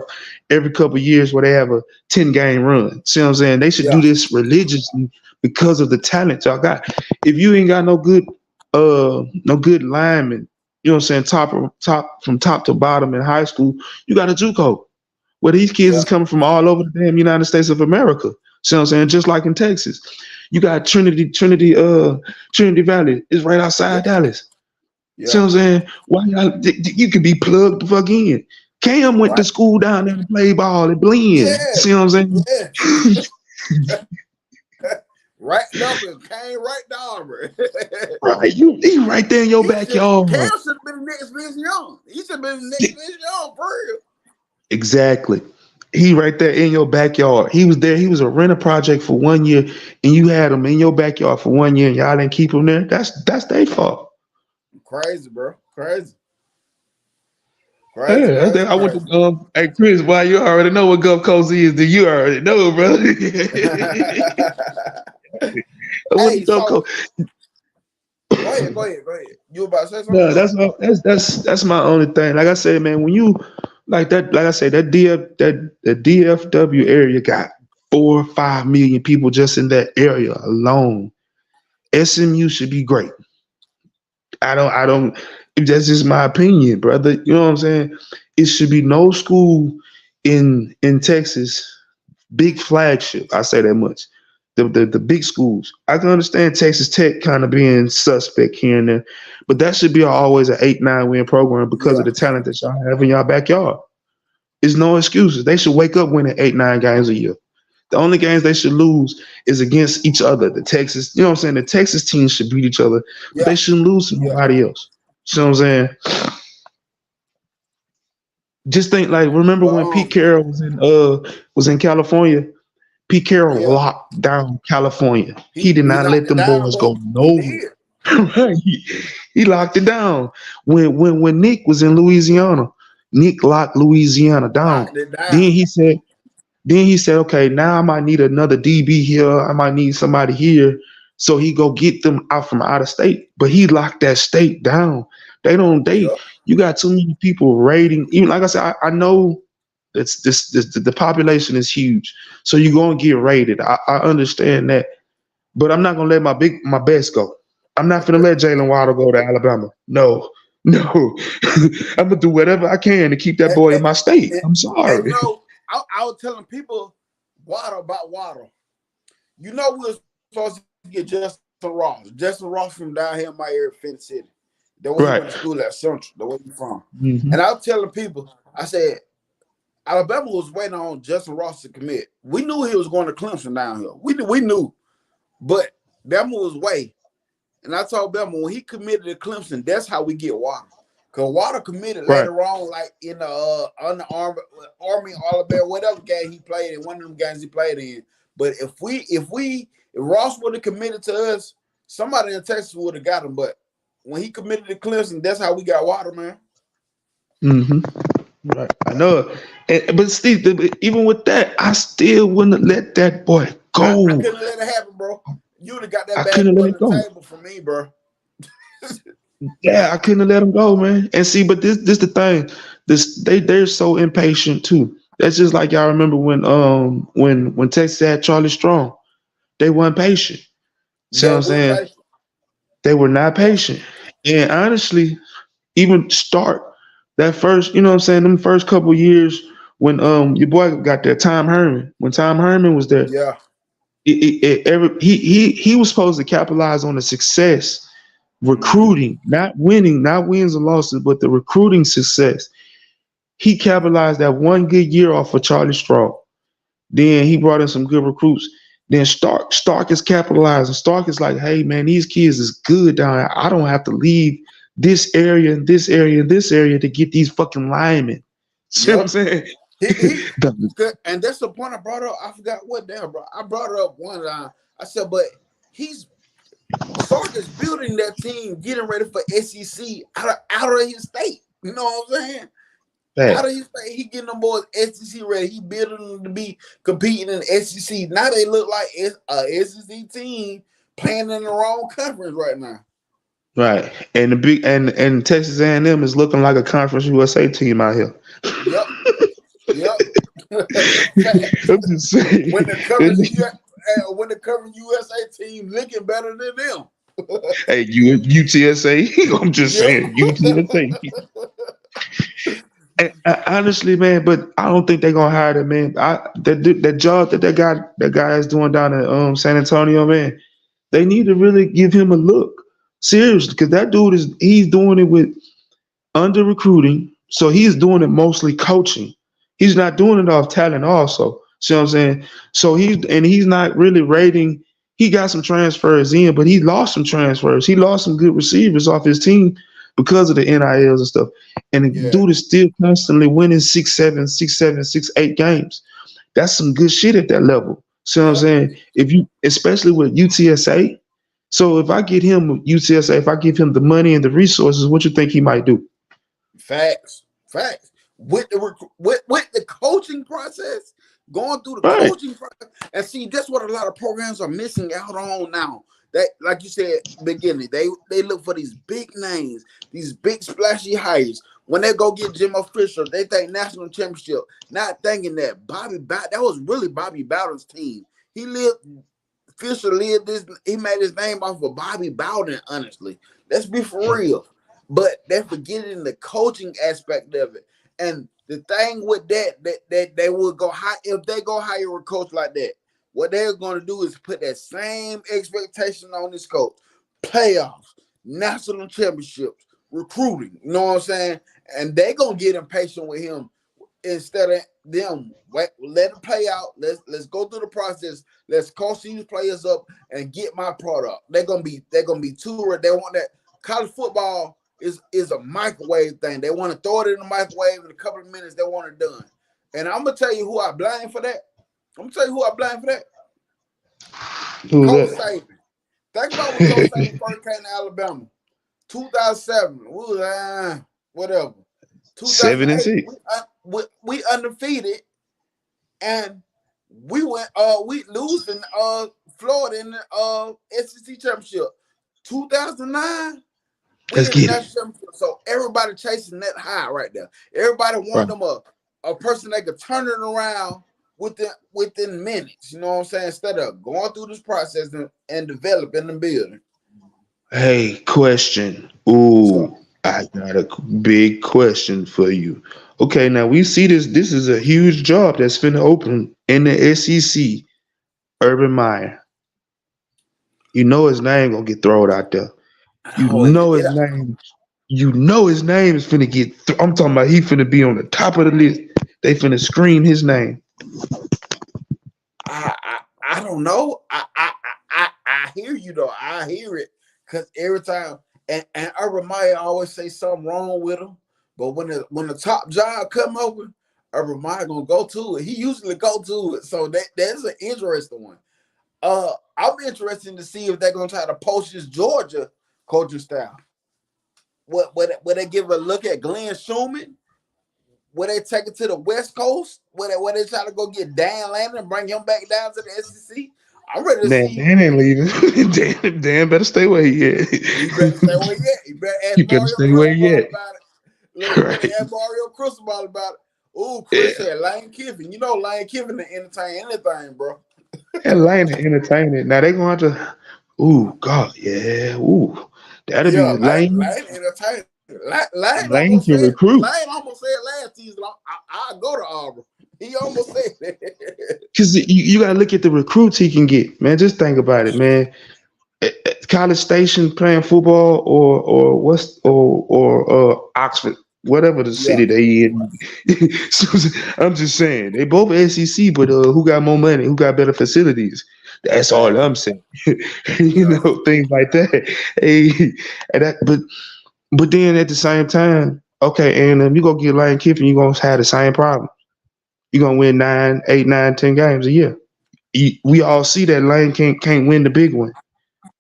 every couple of years where they have a 10 game run. See what I'm saying? They should do Yeah, this religiously because of the talent y'all got. If you ain't got no good linemen, you know what I'm saying, top from top to bottom in high school, you got a JUCO where these kids yeah, is coming from all over the damn United States of America. See what I'm saying? Just like in Texas. You got Trinity Valley is right outside yeah, Dallas. See yeah. what I'm saying? Why you could be plugged the fuck in. Cam went to Right. school down there to play ball and blend. Yeah, See what I'm saying? yeah. Right up and came right down, bro. Right, you right there in your backyard. Cam should have been the next Vince Young. He should have been the next Vince Young, for real. Exactly. He right there in your backyard. He was there. He was a renter project for 1 year, and you had him in your backyard for 1 year, and y'all didn't keep him there. That's their fault. Crazy, bro. Crazy. Crazy, Yeah, crazy, I went crazy. to hey Chris, why you already know what Gulf Coast is? Do you already know, bro? I went to Hey, Gulf so Coast. go ahead, go ahead, go ahead. You about to say something? No, that's my only thing. Like I said, man, when you like that, like I said, that the DFW area got 4 or 5 million people just in that area alone. SMU should be great. I don't. That's just my opinion, brother. You know what I'm saying? It should be no school in Texas, big flagship. I say that much. The big schools. I can understand Texas Tech kind of being suspect here and there, but that should be always an 8, 9 win program because of Yeah, the talent that y'all have in y'all backyard. There's no excuses. They should wake up winning 8, 9 games a year. The only games they should lose is against each other. The Texas, you know what I'm saying? The Texas teams should beat each other, but yeah, they shouldn't lose to yeah, nobody else. You know what I'm saying? Just think like remember but when Pete Carroll was in California? Pete Carroll yeah, locked down California. He did he not locked let it them down, boys boy. go He nowhere. did. Right. He locked it down. When Nick was in Louisiana, Nick locked Louisiana down. Locked it down. Then he said, okay, now I might need another DB here. I might need somebody here. So he go get them out from out of state. But he locked that state down. Yep. You got too many people raiding. Even like I said, I know it's this the population is huge. So you're gonna get raided. I understand that. But I'm not gonna let my best go. I'm not gonna let Jalen Waddle go to Alabama. No, no. I'm gonna do whatever I can to keep that And, boy in and, my state. and, I'm and sorry. I was telling people Waddle about Waddle. You know, we were supposed to get Justin Ross. Justin Ross from down here in my area, Finn City. The way he Right. went to school at Central, the way he from. Hmm. And I was telling people, I said, Alabama was waiting on Justin Ross to commit. We knew he was going to Clemson down here. We knew. But Bama was way. And I told Bama when he committed to Clemson, that's how we get Water. Because Water committed Right. later on, like in the on the Army, Alabama, whatever game he played in, one of them games he played in. But if Ross would have committed to us, somebody in Texas would have got him. But when he committed to Clemson, that's how we got Water, man. Hmm. Right. I know. But Steve, even with that, I still wouldn't let that boy I go. couldn't let it happen, bro. You would have got that I bag couldn't up let on it the go. table for me, bro. Yeah, I couldn't let him go, man. And see, but this the thing. They're so impatient too. That's just like y'all remember when Texas had Charlie Strong. They weren't patient. See what They I'm were saying? patient. They were not Yeah, patient. And honestly, even start that first, you know what I'm saying, them first couple years when your boy got there, Tom Herman. When Tom Herman was there, yeah, he was supposed to capitalize on the success, mm-hmm. recruiting, not winning, not wins or losses, but the recruiting success. He capitalized that one good year off of Charlie Strong. Then he brought in some good recruits. Then Stark is capitalizing. Stark is like, hey man, these kids is good down here. I don't have to leave this area and this area and this area to get these fucking linemen. See what I'm Yep. saying? He The- and that's the point I brought up. I forgot what damn, bro. I brought it up one time. I said, but he's Sark is building that team, getting ready for SEC out of his state. You know what I'm saying? Out of Facts. his state, he getting them boys SEC ready. He building them to be competing in SEC. Now they look like a SEC team playing in the wrong conference right now. Right. And the big and Texas A&M is looking like a Conference USA team out here. Yep, yep. Facts. I'm just saying. When the coverage USA team looking better than them. Hey, you UTSA. I'm just Yep. saying UTSA. And, honestly, man, but I don't think they're gonna hire that man. That job that guy is doing down in San Antonio, man. They need to really give him a look. Seriously, because that dude he's doing it with under recruiting. So he's doing it mostly coaching. He's not doing it off talent also. See what I'm saying? So he's not really rating. He got some transfers in, but he lost some transfers. He lost some good receivers off his team because of the NILs and stuff. And the Yeah, dude is still constantly winning 6-7, 6-7, 6-8 games. That's some good shit at that level. See what I'm yeah. saying? If you, especially with UTSA. So if I get him UTSA, if I give him the money and the resources, what you think he might do? Facts. Facts. With the coaching process, going through the Right. coaching process, and see that's what a lot of programs are missing out on now. That, like you said, beginning, they look for these big names, these big splashy hires. When they go get Jimbo Fisher, they think national championship, not thinking that that was really Bobby Bowden's team. Fisher lived this. He made his name off of Bobby Bowden. Honestly, let's be for real. But they're forgetting the coaching aspect of it. And the thing with that they will go high if they go hire a coach like that. What they're going to do is put that same expectation on this coach: playoffs, national championships, recruiting. You know what I'm saying? And they're gonna get impatient with him instead of them. Let it play out. Let's go through the process. Let's coach these players up and get my product. They're gonna be too. They want that. College football is a microwave thing. They want to throw it in the microwave in a couple of minutes. They want it done. And I'm gonna tell you who I blame for that. Coach Who's that? Saban. Think about when Coach Saban first came to Alabama. 2007. Whatever. 7-6. We undefeated, and we losing Florida in the SEC championship. 2009. Let's get it. So everybody chasing that high right there. Everybody want them a person that could turn it around within minutes. You know what I'm saying? Instead of going through this process and developing the building. Hey, question. Ooh, I got a big question for you. Okay, now we see this. This is a huge job that's finna open in the SEC. Urban Meyer. You know his name gonna get thrown out there. You know his name. You know his name is finna get. I'm talking about he finna be on the top of the list. They finna scream his name. I don't know. I hear you though. I hear it because every time and Urban Meyer always say something wrong with him. But when the top job come open, Urban Meyer gonna go to it. He usually go to it. So that's an interesting one. I'm interested to see if they're gonna try to poach this Georgia coaching staff. What they give a look at Glenn Schumann? Where they take it to the West Coast? Where they try to go get Dan Lanning and bring him back down to the SEC? I'm ready to see. Dan ain't leaving. Dan better stay where he at. He better stay where he at. He better ask Mario stay where he Cristobal at. about it. Look, ask Mario Cristobal about it. Ooh, Chris said Lane Kiffin. You know Lane Kiffin to entertain anything, bro. And Lane to entertain it. Now they going to. Ooh, God, yeah. Ooh, that'll be Lane. Lane entertain. Lane can recruit. Lane almost said last season, I'll go to Auburn. He almost said that. Because you got to look at the recruits he can get, man. Just think about it, man. College Station playing football or Oxford, whatever the city they in. So, I'm just saying they both SEC, but who got more money? Who got better facilities? That's all I'm saying. Things like that. Hey, but then at the same time, okay, and you go get Lane Kiffin, you're gonna have the same problem. You're gonna win 9, 8, 9, 10 games a year. We all see that Lane can't win the big one.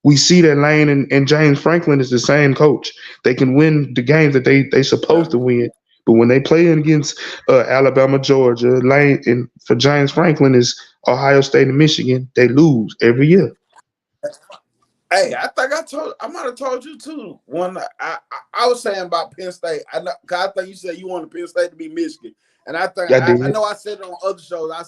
We see that Lane and James Franklin is the same coach. They can win the games that they supposed to win. But when they play against Alabama, Georgia, Lane and for James Franklin is Ohio State and Michigan, they lose every year. Hey, I think I might have told you too. When I was saying about Penn State, I think you said you wanted Penn State to be Michigan, and I think I know I said it on other shows. I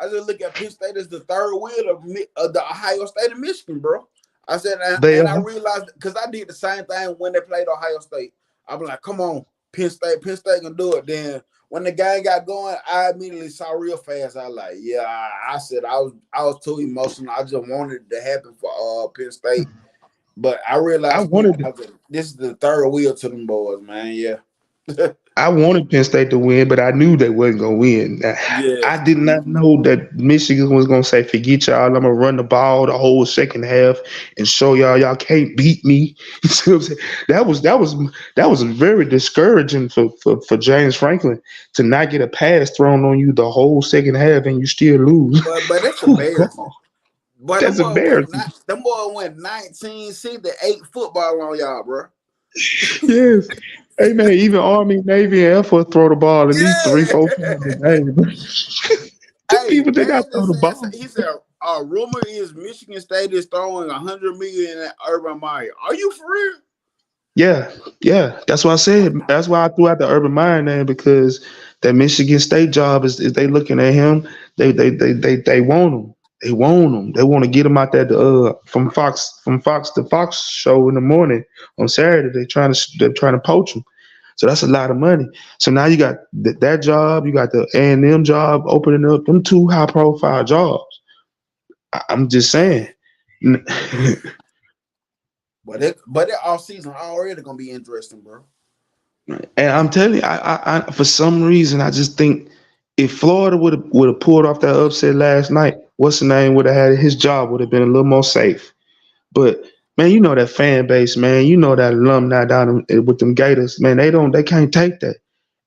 just look at Penn State as the third wheel of the Ohio State and Michigan, bro. I said, and I realized because I did the same thing when they played Ohio State. I'm like, come on, Penn State can do it. Then when the game got going, I immediately saw real fast. I was like, yeah, I said I was too emotional. I just wanted it to happen for Penn State. But I realized this is the third wheel to them boys, man. Yeah. I wanted Penn State to win, but I knew they wasn't gonna win. I did not know that Michigan was gonna say, "Forget y'all, I'm gonna run the ball the whole second half and show y'all can't beat me." You see what I'm saying? That was very discouraging for James Franklin to not get a pass thrown on you the whole second half and you still lose. But that's embarrassing. But that's embarrassing. Them boys went 19-6 to 8 football on y'all, bro. Yes. Hey man, even Army, Navy, and Air Force throw the ball at least three, Yeah. 4 times a game. Them Hey, people did man not throw just the said, ball. he said, rumor is Michigan State is throwing 100 million at Urban Meyer. Are you for real? Yeah, yeah. That's what I said. That's why I threw out the Urban Meyer name because that Michigan State job is they looking at him. They want him. They want him. They want to get him out there from Fox to Fox show in the morning on Saturday. They're trying to poach him. So that's a lot of money. So now you got that job. You got the A&M job opening up. Them two high profile jobs. I'm just saying. But that off season already gonna be interesting, bro. And I'm telling you, I for some reason I just think if Florida would have pulled off that upset last night, what's the name would have had his job would have been a little more safe. But man, you know that fan base, man. You know that alumni down with them Gators, man. They can't take that.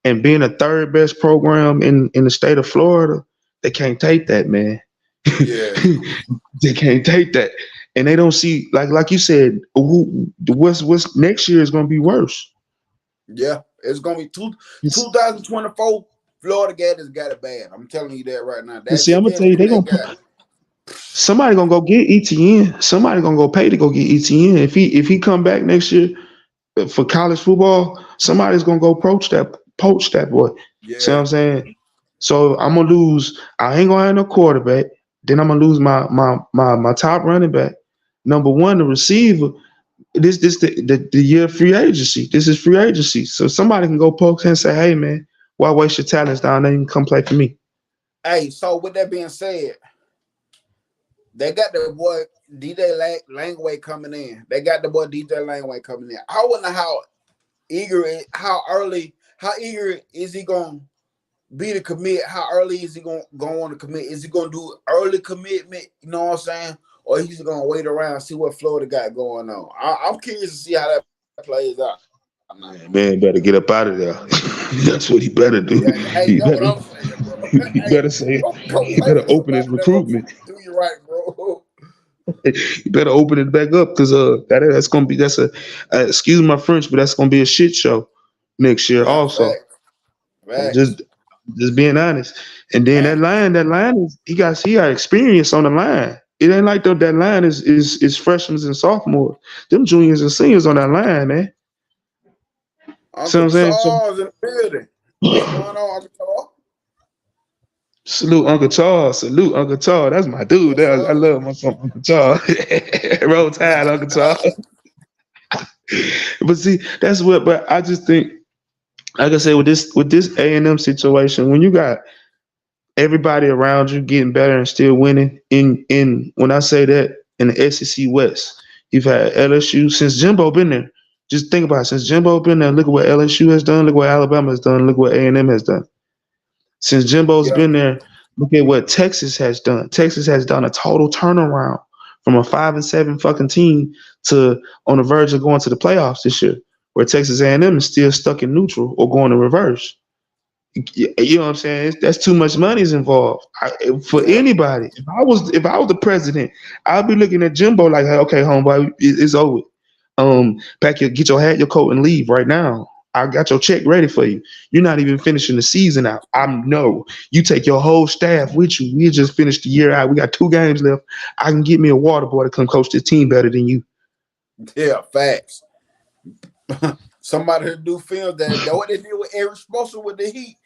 And being a third best program in the state of Florida, they can't take that, man. Yeah, They can't take that, and they don't see like you said. What's next year is going to be worse. yeah. It's gonna be 2024. Florida Gators got it bad. I'm telling you that right now. Cause That see, I'm gonna tell you, trajectory they they gonna put got. somebody gonna go get ETN. Somebody gonna go pay to go get ETN. If he come back next year for college football, somebody's gonna go poach that boy. See what Yeah. I'm saying? So I'm gonna lose. I ain't gonna have no quarterback. Then I'm gonna lose my top running back. Number one, the receiver. This the year of free agency. This is free agency. So somebody can go poke and say, hey man, why waste your talents down there and come play for me? Hey, so with that being said, they got the boy DJ Langway coming in. They got the boy DJ Langway coming in. I wonder how eager is he gonna be to commit? How early is he gonna go on to commit? Is he gonna do early commitment? You know what I'm saying? Or he's gonna wait around and see what Florida got going on. I'm curious to see how that plays out. Man, better get up out of there. That's what he better do. Yeah, hey, He that's what better I'm saying, bro. he Hey, better say go he play better for open his somebody that's gonna recruitment. do you right, bro. He better open it back up because that's gonna be that's a excuse my French, but that's gonna be a shit show next year Yeah, also. facts, I'm facts. just being honest. And then And that line is he got experience on the line. It ain't like that line is freshmen and sophomores. Them juniors and seniors on that line, man. See what Uncle I'm saying? So Charles in the building. What's going on, Uncle Charles? salute Uncle Charles. Salute Uncle Charles. That's my dude. Yes, I sir. love my son, Uncle Charles. Roll Tide, Uncle Charles. But see, that's what. But I just think, like I said, with this A&M situation, when you got everybody around you getting better and still winning, in when I say that in the SEC West, you've had LSU since Jimbo been there. Just think about it. Since Jimbo been there, look at what LSU has done. Look what Alabama has done. Look what A&M has done. Since Jimbo's Yeah, been there, look at what Texas has done. Texas has done a total turnaround from a 5-7 fucking team to on the verge of going to the playoffs this year, where Texas A&M is still stuck in neutral or going to reverse. You know what I'm saying? That's too much money is involved for yeah. anybody. If I was the president, I'd be looking at Jimbo like, hey, okay, homeboy, it's over. Get your hat, your coat, and leave right now. I got your check ready for you. You're not even finishing the season out. You take your whole staff with you. We just finished the year out. We got 2 games left. I can get me a water boy to come coach this team better than you. Yeah, facts. Somebody who do films that what they did with Eric Spoelstra with the Heat.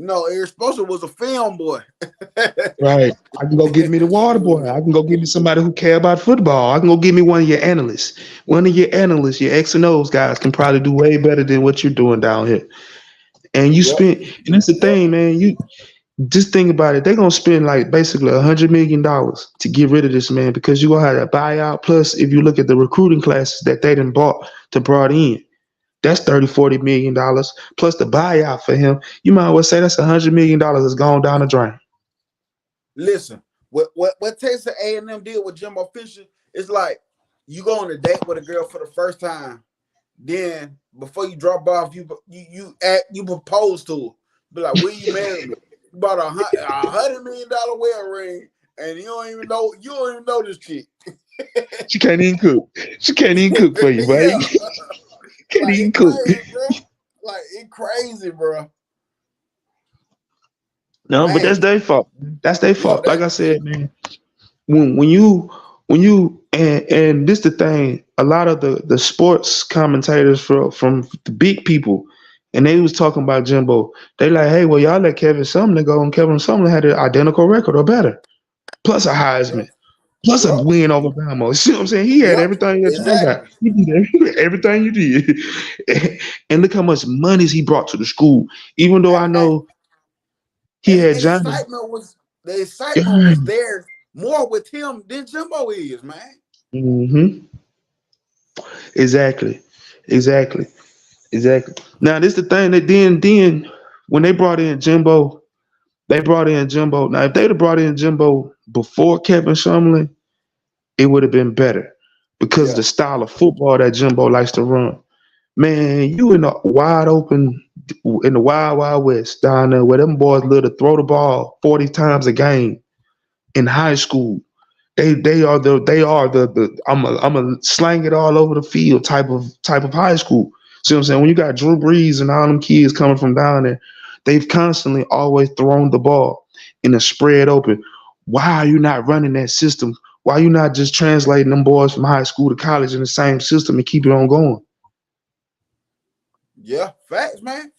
No, Eric Spoelstra was a film boy. Right. I can go get me the water boy. I can go get me somebody who care about football. I can go get me one of your analysts. One of your analysts, your X and O's guys can probably do way better than what you're doing down here. And Yep, and that's the yep, thing, man. You just think about it. They're gonna spend like basically $100 million to get rid of this man because you gonna have that buyout. Plus, if you look at the recruiting classes that they done brought in, that's 30-40 million dollars plus the buyout for him. You might as well say that's $100 million that's gone down the drain. Listen, what Texas A&M did with Jimbo Fisher is like you go on a date with a girl for the first time, then before you drop off, you propose to her. Be like, will you marry me? You bought $100 million wedding ring, and you don't even know this chick. She can't even cook. She can't even cook for you, Yeah, buddy. Can't even it's cook. crazy, bro. Like it's crazy, bro. No, but that's Man, their fault. That's their yeah, fault. Like I said, man, when you and this the thing, a lot of the sports commentators from the big people, and they was talking about Jimbo. They like, hey, well, y'all let Kevin Sumlin go, and Kevin Sumlin had an identical record or better, plus a yeah, Heisman, plus a yeah, win over Bama. You see what I'm saying? He had yeah, everything that y'all got. exactly. He did everything you did, and look how much money he brought to the school. Even though And, I and, know he and had the Johnny. excitement was there more with him than Jimbo is, man. Mm-hmm. Exactly. Exactly. Exactly. Now this the thing that then when they brought in Jimbo, they brought in Jimbo. Now if they'd have brought in Jimbo before Kevin Shumlin, it would have been better because of Yeah, the style of football that Jimbo likes to run. Man, you in the wide open, in the wild west down there where them boys live to throw the ball 40 times a game in high school. They are the I'm a slang it all over the field type of high school. See what I'm saying? When you got Drew Brees and all them kids coming from down there, they've constantly always thrown the ball in a spread open. Why are you not running that system? Why are you not just translating them boys from high school to college in the same system and keep it on going? yeah, facts, man.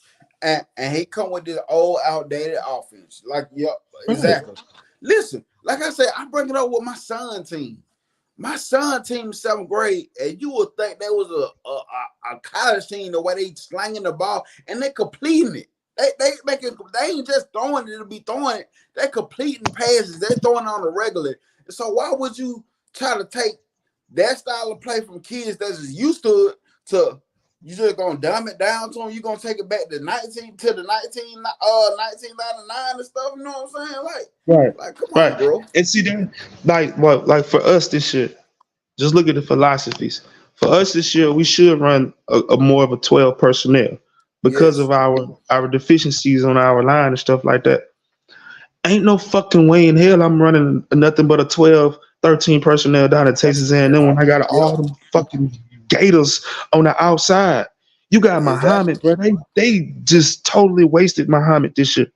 And he come with this old outdated offense. Like, yeah, Right. exactly. Listen, like I said, I bring it up with my son team. My son team seventh grade, and you would think that was a college team the way they slanging the ball and they completing it. They ain't just throwing it to be throwing it. They completing passes. They throwing it on the regular. So why would you try to take that style of play from kids that's just used to it to you just gonna dumb it down to them? You gonna take it back to 1999 and stuff. You know what I'm saying? Right. Come on, Right. bro. And see that like for us this year, just look at the philosophies. For us this year, we should run a more of a 12 personnel because Yes, of our deficiencies on our line and stuff like that. Ain't no fucking way in hell I'm running nothing but a 12, 13 personnel down at Texas A&M when I got yep, all them fucking Gators on the outside. You got exactly. Muhammad, bro. They just totally wasted Muhammad this year.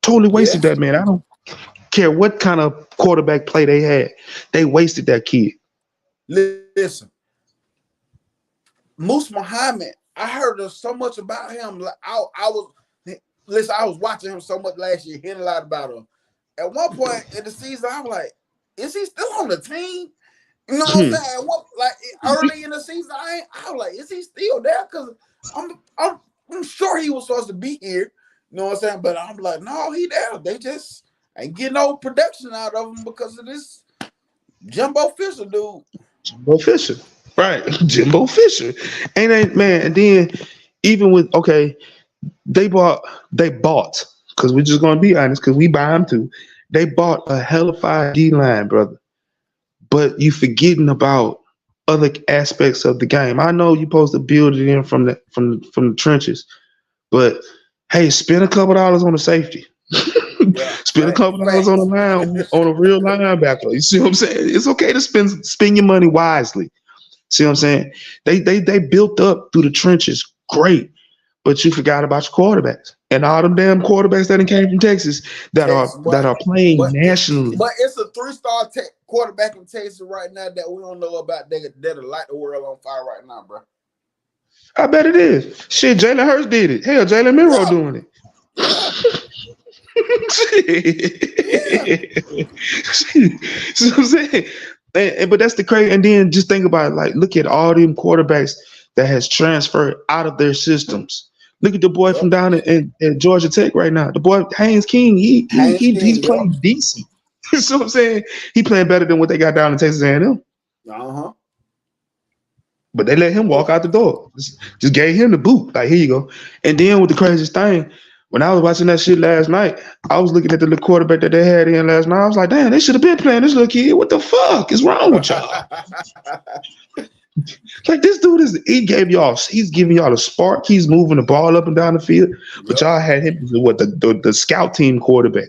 Totally wasted Yes. that man. I don't care what kind of quarterback play they had. They wasted that kid. Listen, Moose Muhammad, I heard so much about him. Like I was listen, I was watching him so much last year, hearing a lot about him. At one point in the season, I was like, is he still on the team? You know what I'm saying? What like early in the season, I was like, is he still there? Because I'm sure he was supposed to be here. You know what I'm saying? But I'm like, no, he there. They just ain't getting no production out of him because of this Jimbo Fisher dude. Jimbo Fisher. Right. Jimbo Fisher. Ain't man, and then even with okay, they bought, because we're just gonna be honest, because we buy them too. They bought a hellified D line, brother. But you forgetting about other aspects of the game. I know you're supposed to build it in from the trenches, but hey, spend a couple dollars on the safety. Yeah, Spend a couple dollars on the facts. line on a real linebacker. You see what I'm saying? It's okay to spend your money wisely. See what I'm saying? They built up through the trenches, great, but you forgot about your quarterbacks and all them damn quarterbacks that came from Texas that are Texas, that are playing nationally. but it's a three-star quarterback in Texas right now that we don't know about. That'll light the world on fire right now, bro. I bet it is. Shit, Jalen Hurts did it. Hell, Jalen Miro Yeah, doing yeah, yeah. it. See what I'm saying? But that's the crazy. And then just think about it. Like, look at all them quarterbacks that has transferred out of their systems. Look at the boy Yep. from down at Georgia Tech right now. The boy Haynes King. Haynes He's King. Yep. playing decent. You see what I'm saying? He playing better than what they got down in Texas A&M. Uh-huh. But they let him Yep. walk out the door. Just gave him the boot. Like, here you go. And then with the craziest thing, when I was watching that shit last night, I was looking at the little quarterback that they had in last night. I was like, damn, they should have been playing this little kid. What the fuck is wrong with y'all? Like, this dude he's giving y'all a spark. He's moving the ball up and down the field. But Yep. y'all had him as what the scout team quarterback.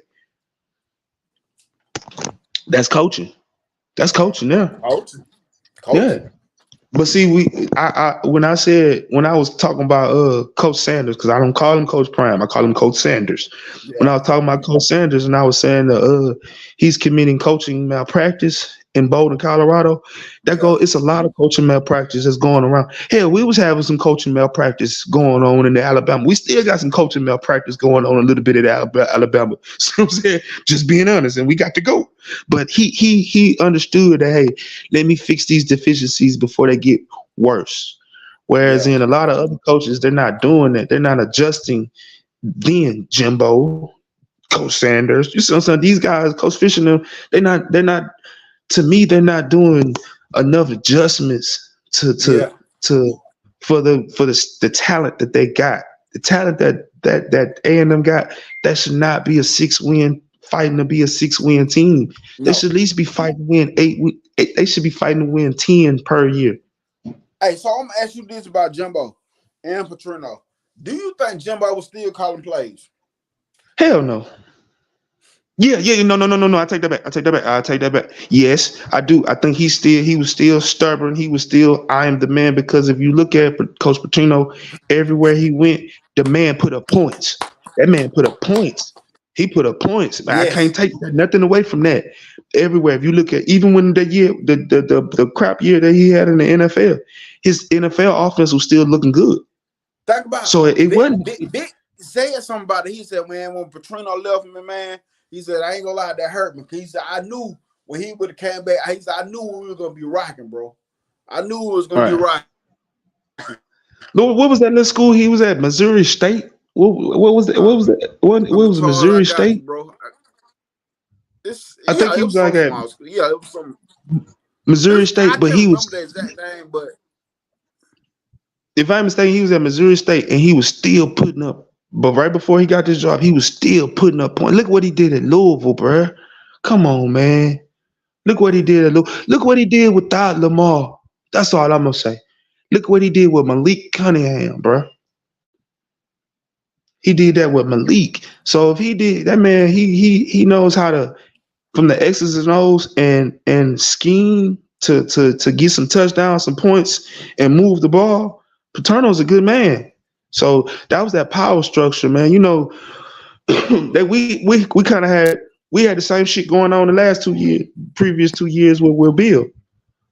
That's coaching. That's coaching now. Coaching. Yeah. Coaching. But see, when I said when I was talking about Coach Sanders, because I don't call him Coach Prime, I call him Coach Sanders. When I Yeah, was talking about Coach Sanders, and I was saying he's committing coaching malpractice in Boulder, Colorado. yeah, It's a lot of coaching malpractice that's going around. Hell, we was having some coaching malpractice going on in the Alabama. We still got some coaching malpractice going on a little bit at Alabama. So I'm saying, just being honest, and we got to go. But he understood that, hey, let me fix these deficiencies before they get worse. Whereas yeah, in a lot of other coaches, they're not doing that. They're not adjusting. Then Jimbo, Coach Sanders, you see what I'm saying? These guys, Coach Fisher, and them, they're not. To me, they're not doing enough adjustments yeah. to for the talent that they got. The talent that A&M got, that should not be a 6-win fighting to be a 6-win team. They No. should at least be fighting to win eight. They should be fighting to win 10 per year. Hey, so I'm gonna ask you this about Jimbo and Petrino. Do you think Jimbo was still calling plays? Hell no. Yeah, yeah, no, no, no, no, no. I take that back. I take that back. I take that back. Yes, I do. I think he was still stubborn. He was still I am the man, because if you look at Coach Petrino, everywhere he went, the man put up points. That man put up points. He put up points. I can't Yes. take nothing away from that. Everywhere, if you look at even when the year, the crap year that he had in the NFL, his NFL offense was still looking good. Think about So it Big. wasn't. Big said something about it. He said, "Man, when Petrino left me, man, he said I ain't gonna lie, that hurt me. He said I knew when he would have came back. He said I knew we were gonna be rocking, bro. I knew it was All gonna be right. rocking. What was that little school he was at? Missouri State. What was that? What was that? What I'm was it, told I Missouri got you, State? bro. It's I think yeah, he it was was like some at small school. Yeah, it was some. Missouri I State, but can't he remember was, the exact name, but if I'm mistaken, he was at Missouri State, and he was still putting up. But right before he got this job, he was still putting up points. Look what he did at Louisville, bruh. Come on, man. Look what he did at Louisville. Look what he did without Lamar. That's all I'm gonna say. Look what he did with Malik Cunningham, bruh. He did that with Malik. So if he did that, man, he knows how to, from the X's and O's, and scheme to get some touchdowns, some points, and move the ball. Paterno's a good man. So that was that power structure, man. You know that we kind of we had the same shit going on the last 2 years, previous 2 years with Will Bill.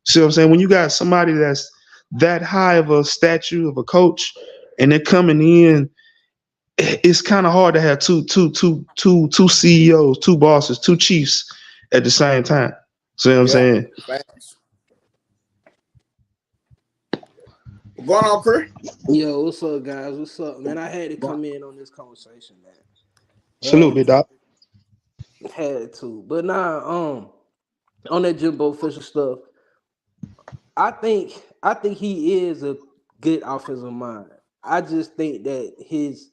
See what I'm saying? When you got somebody that's that high of a statue of a coach, and they're coming in, it's kind of hard to have two CEOs, two bosses, two chiefs at the same time. See what I'm yeah, saying? facts. What's going on, Chris? Yo, what's up, guys? What's up, man? I had to come in on this conversation, man. Salute, Had big dog. had to, but nah. On that Jimbo Fisher stuff, I think he is a good offensive mind. I just think that his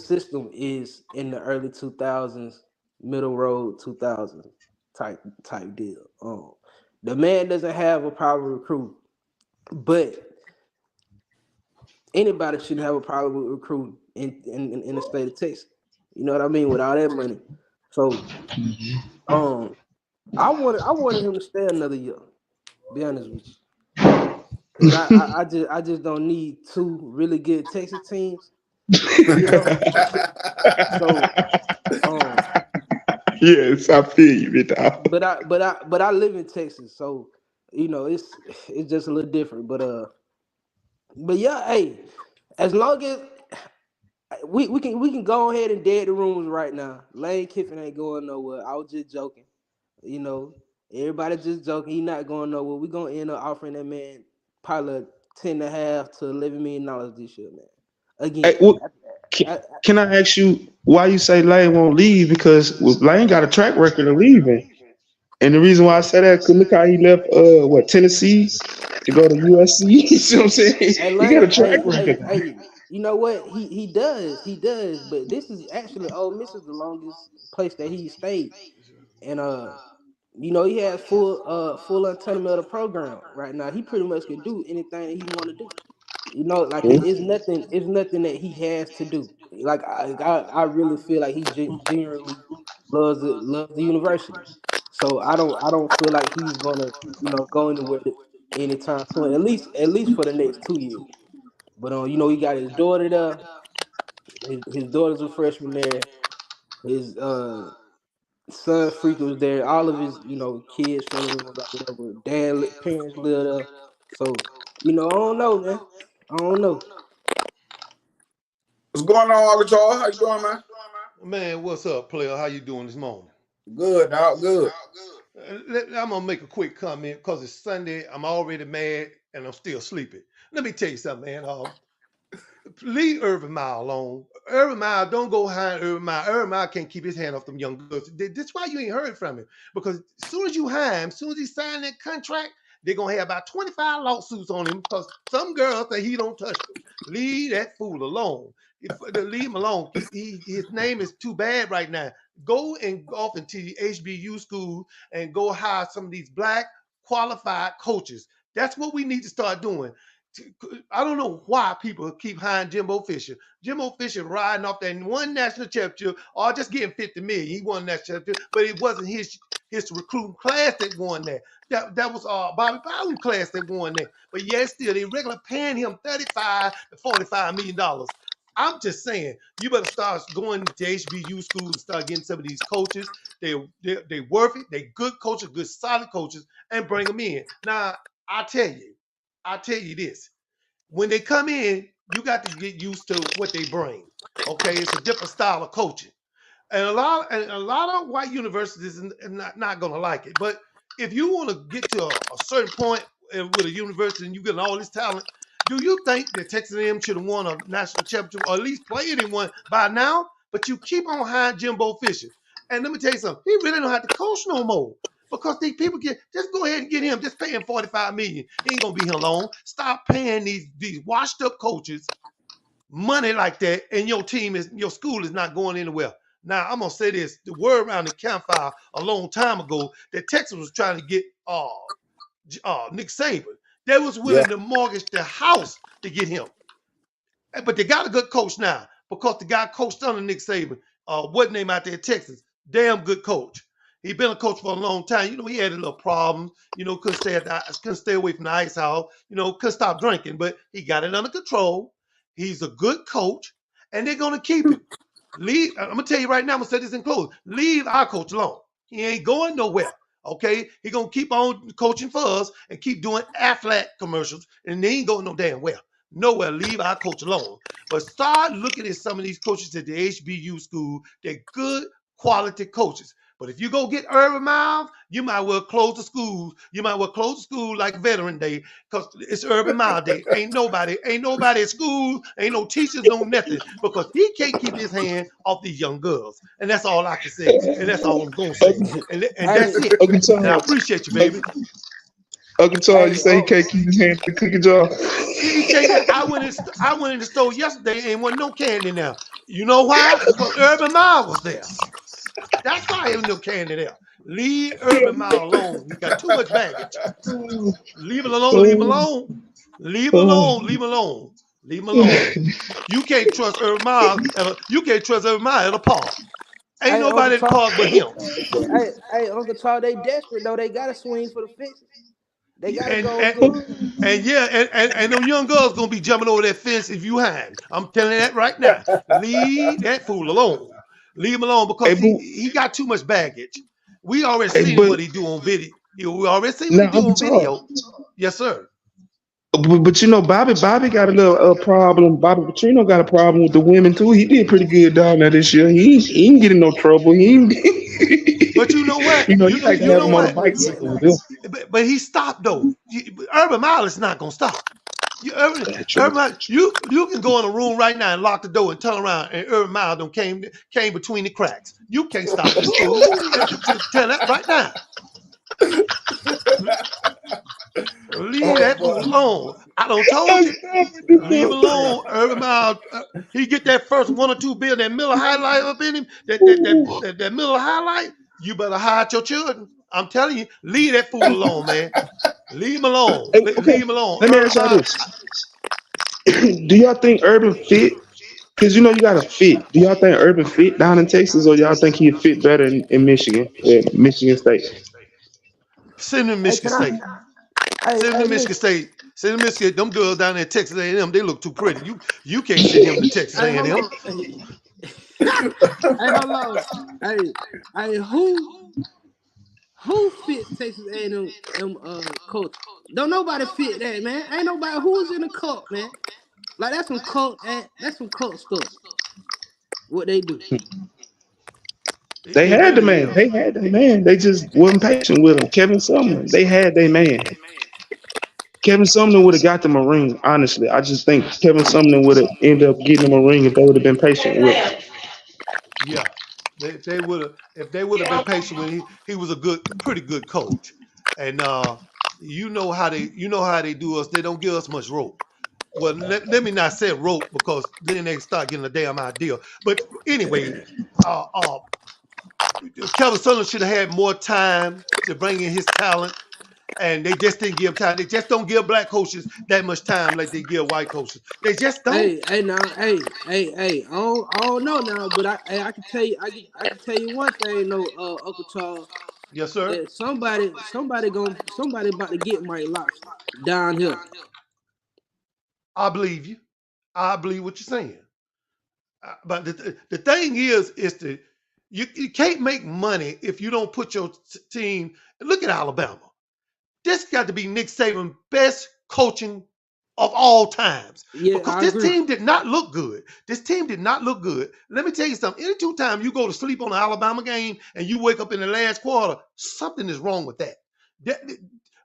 system is in the early 2000s, middle road 2000s type deal. The man doesn't have a problem recruiting, but anybody shouldn't have a problem with recruiting in the state of Texas. You know what I mean? With all that money. So um I wanted him to stay another year, be honest with you. Cause I just don't need two really good Texas teams, you know. So um Yes, I feel you, big dog. but I live in Texas, so it's just a little different. But yeah, hey, as long as we can go ahead and dead the rumors right now. Lane Kiffin ain't going nowhere. I was just joking. You know, everybody just joking. He not going nowhere. We gonna end up offering that man probably 10.5 to $11 million this year, man. Hey, Again, can, I, I, can I ask you why you say Lane won't leave? Because Lane got a track record of leaving, and the reason why I say that, cause look how he left, Tennessee to go to USC. You see what I'm saying? hey, He got a Lane, track hey, record. hey, hey. You know what? He does. But this is actually Ole Miss is the longest place that he stayed, and he has full autonomy of the program right now. He pretty much can do anything that he want to do. Like it's nothing that he has to do. Like I really feel like he genuinely loves the university. So I don't feel like he's gonna go anywhere. anytime soon. At least for the next 2 years. But he got his daughter there. His daughter's a freshman there. His son Freak was there. All of his kids, family members, like whatever. Parents live there. So I don't know, man. I don't know. What's going on, Uncle Charles? How you doing, man? Man, what's up, player? How you doing this morning? Good, dog. Good. I'm gonna make a quick comment because it's Sunday. I'm already mad and I'm still sleepy. Let me tell you something, man. Leave Urban Meyer alone. Urban Meyer, don't go behind Urban Meyer. Urban Meyer can't keep his hand off them young girls. That's why you ain't heard from him. Because as soon as you hire him, as soon as he sign that contract, they're gonna have about 25 lawsuits on him because some girls say he don't touch them. Leave that fool alone. Leave him alone. His name is too bad right now. Go and go off into the HBU school and go hire some of these black qualified coaches. That's what we need to start doing. I don't know why people keep hiring Jimbo Fisher. Jimbo Fisher riding off that one national championship or just getting 50 million. He won that championship, but it wasn't his recruiting class that won that. That was Bobby Bowden's class that won that. But yet still, they regular paying him $35 to $45 million. I'm just saying, you better start going to HBU schools and start getting some of these coaches. They worth it. They good coaches, good solid coaches, and bring them in. Now, I'll tell you this. When they come in, you got to get used to what they bring. Okay, it's a different style of coaching. And a lot of white universities are not going to like it. But if you want to get to a certain point with a university and you get all this talent, do you think that Texas A&M should have won a national championship or at least played in one by now? But you keep on hiring Jimbo Fisher. And let me tell you something. He really don't have to coach no more. Because these people just go ahead and get him. Just pay him $45 million. He ain't gonna be here long. Stop paying these washed up coaches money like that, and your school is not going anywhere. Now I'm gonna say this: the word around the campfire a long time ago that Texas was trying to get Nick Saban. They was willing to mortgage their house to get him. But they got a good coach now because the guy coached under Nick Saban. What name out there in Texas? Damn good coach. He been a coach for a long time. He had a little problem. Couldn't stay away from the ice house. Couldn't stop drinking, but he got it under control. He's a good coach, and they're gonna keep him. I'm gonna tell you right now. I'm gonna say this in close. Leave our coach alone. He ain't going nowhere. Okay, he gonna keep on coaching for us and keep doing Aflac commercials, and they ain't going no damn well. Nowhere. Leave our coach alone. But start looking at some of these coaches at the HBU school. They're good quality coaches. But if you go get Urban Meyer, you might well close the schools. You might well close the school like Veteran Day because it's Urban Meyer Day. Ain't nobody at school, ain't no teachers, no nothing because he can't keep his hand off these young girls. And that's all I can say. And that's all I'm going to say. And that's it. And I appreciate you, baby. Uncle Charles, you say he can't keep his hand in the cookie jar? He can't. I went in the store yesterday and wasn't no candy now. You know why? Because Urban Meyer was there. That's why ain't no candy there. Leave Urban Meyer alone. He got too much baggage. Leave it alone. Leave him alone. Leave him alone. Leave him alone. Leave him alone. You can't trust Urban Meyer. You can't trust Urban Meyer at a park. Ain't nobody at the park but him. Hey, Uncle Charles, they desperate though. They gotta swing for the fences. They gotta go. And them young girls gonna be jumping over that fence if you hide. I'm telling you that right now. Leave that fool alone. Leave him alone because he got too much baggage. We already seen what he do on video. We already seen what he do on video. Yes, sir. But Bobby got a little problem. Bobby Petrino got a problem with the women too. He did pretty good down there this year. He ain't getting no trouble. But you know what? You like to have him on a bicycle with him. But he stopped though. Urban Meyer is not gonna stop. You can go in a room right now and lock the door and turn around and Urban Meyer done came between the cracks. You can't stop this fool. Tell that right now. Leave that fool alone. I don't told you. Leave alone. Urban Meyer. He get that first 1 or 2 billion, that Miller highlight up in him. That Miller highlight. You better hide your children. I'm telling you, leave that fool alone, man. Leave him alone. Leave him alone. Let me ask y'all this. Do y'all think Urban fit? Because you got to fit. Do y'all think Urban fit down in Texas, or y'all think he'd fit better in Michigan, Michigan State? Send him to Michigan State. Send him to Michigan Listen. State. Send him to Michigan. Them girls down there in Texas A&M, they look too pretty. You can't send him to Texas Hey, hold A&M. on. Hey, hold on. Hey, who fits Texas A&M coach? Don't nobody fit that, man. Ain't nobody who's in the cult, man. Like that's some cult stuff. What they do. They It had the really man. is. They had the man. They just wasn't patient with him. Kevin Sumlin. They had their man. Kevin Sumlin would have got them a ring. Honestly, I just think Kevin Sumlin would have ended up getting them a ring if they would have been patient with him. Yeah. They would have if they would have been patient with he was a pretty good coach. And you know how they do us. They don't give us much rope. Well, let me not say rope because then they start getting a damn idea. But anyway, uh, uh, Kevin Sutherland should have had more time to bring in his talent, and they just didn't give him time. They just don't give black coaches that much time like they give white coaches. They just don't. Now, I don't know now, but I can tell you, I can tell you one thing, though, Uncle Charles, Yes, sir. that somebody about to get Mike Lobster down here. I believe you. I believe what you're saying. But the thing is that you can't make money if you don't put your team. Look at Alabama. This got to be Nick Saban's best coaching of all times Yeah, because I this agree. team did not look good. This team did not look good. Let me tell you something. Any two times you go to sleep on an Alabama game and you wake up in the last quarter, something is wrong with that.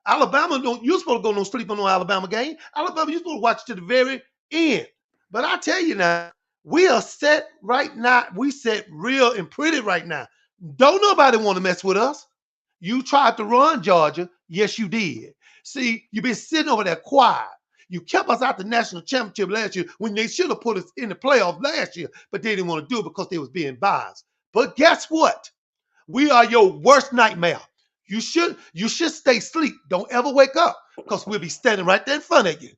Alabama don't. You're supposed to go no sleep on no Alabama game. Alabama, you're supposed to watch to the very end. But I tell you now, we are set right now. We set real and pretty right now. Don't nobody want to mess with us. You tried to run Georgia. Yes, you did. See, you've been sitting over there quiet. You kept us out the national championship last year when they should have put us in the playoffs last year, but they didn't want to do it because they was being biased. But guess what? We are your worst nightmare. You should stay asleep. Don't ever wake up because we'll be standing right there in front of you.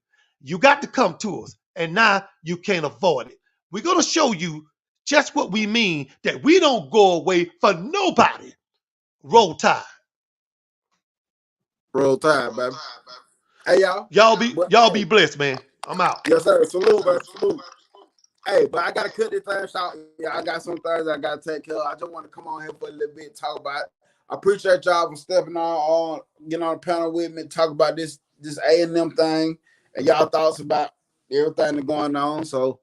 You got to come to us, and now you can't avoid it. We're gonna show you just what we mean that we don't go away for nobody. Roll Tide. Roll Tide, baby. Hey, y'all. But Y'all be hey, blessed, man. I'm out. yes, sir. Salute, man. Salute. Hey, but I gotta cut this thing short. Yeah, I got some things I gotta take care of. I just want to come on here for a little bit, talk about it. I appreciate y'all for stepping on getting on the panel with me, talk about this A&M thing and y'all thoughts about everything that's going on. So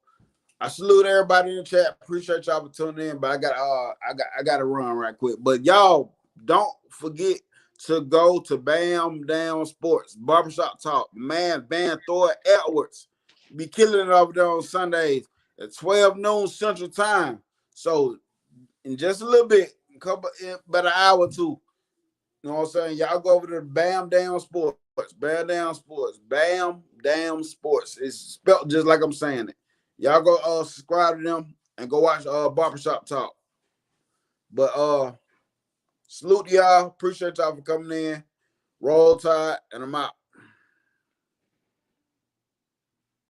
I salute everybody in the chat. Appreciate y'all for tuning in. But I got to run right quick. But y'all don't forget to go to Bam Down Sports Barbershop Talk. Man, Van Thor Edwards be killing it over there on Sundays at 12 noon Central Time. So in just a little bit, about an hour or two. You know what I'm saying? Y'all go over to Bam Down Sports. Bam Down Sports. Bam Down Sports. It's spelled just like I'm saying it. Y'all go subscribe to them and go watch Barbershop Talk. But salute to y'all. Appreciate y'all for coming in. Roll Tide, and I'm out.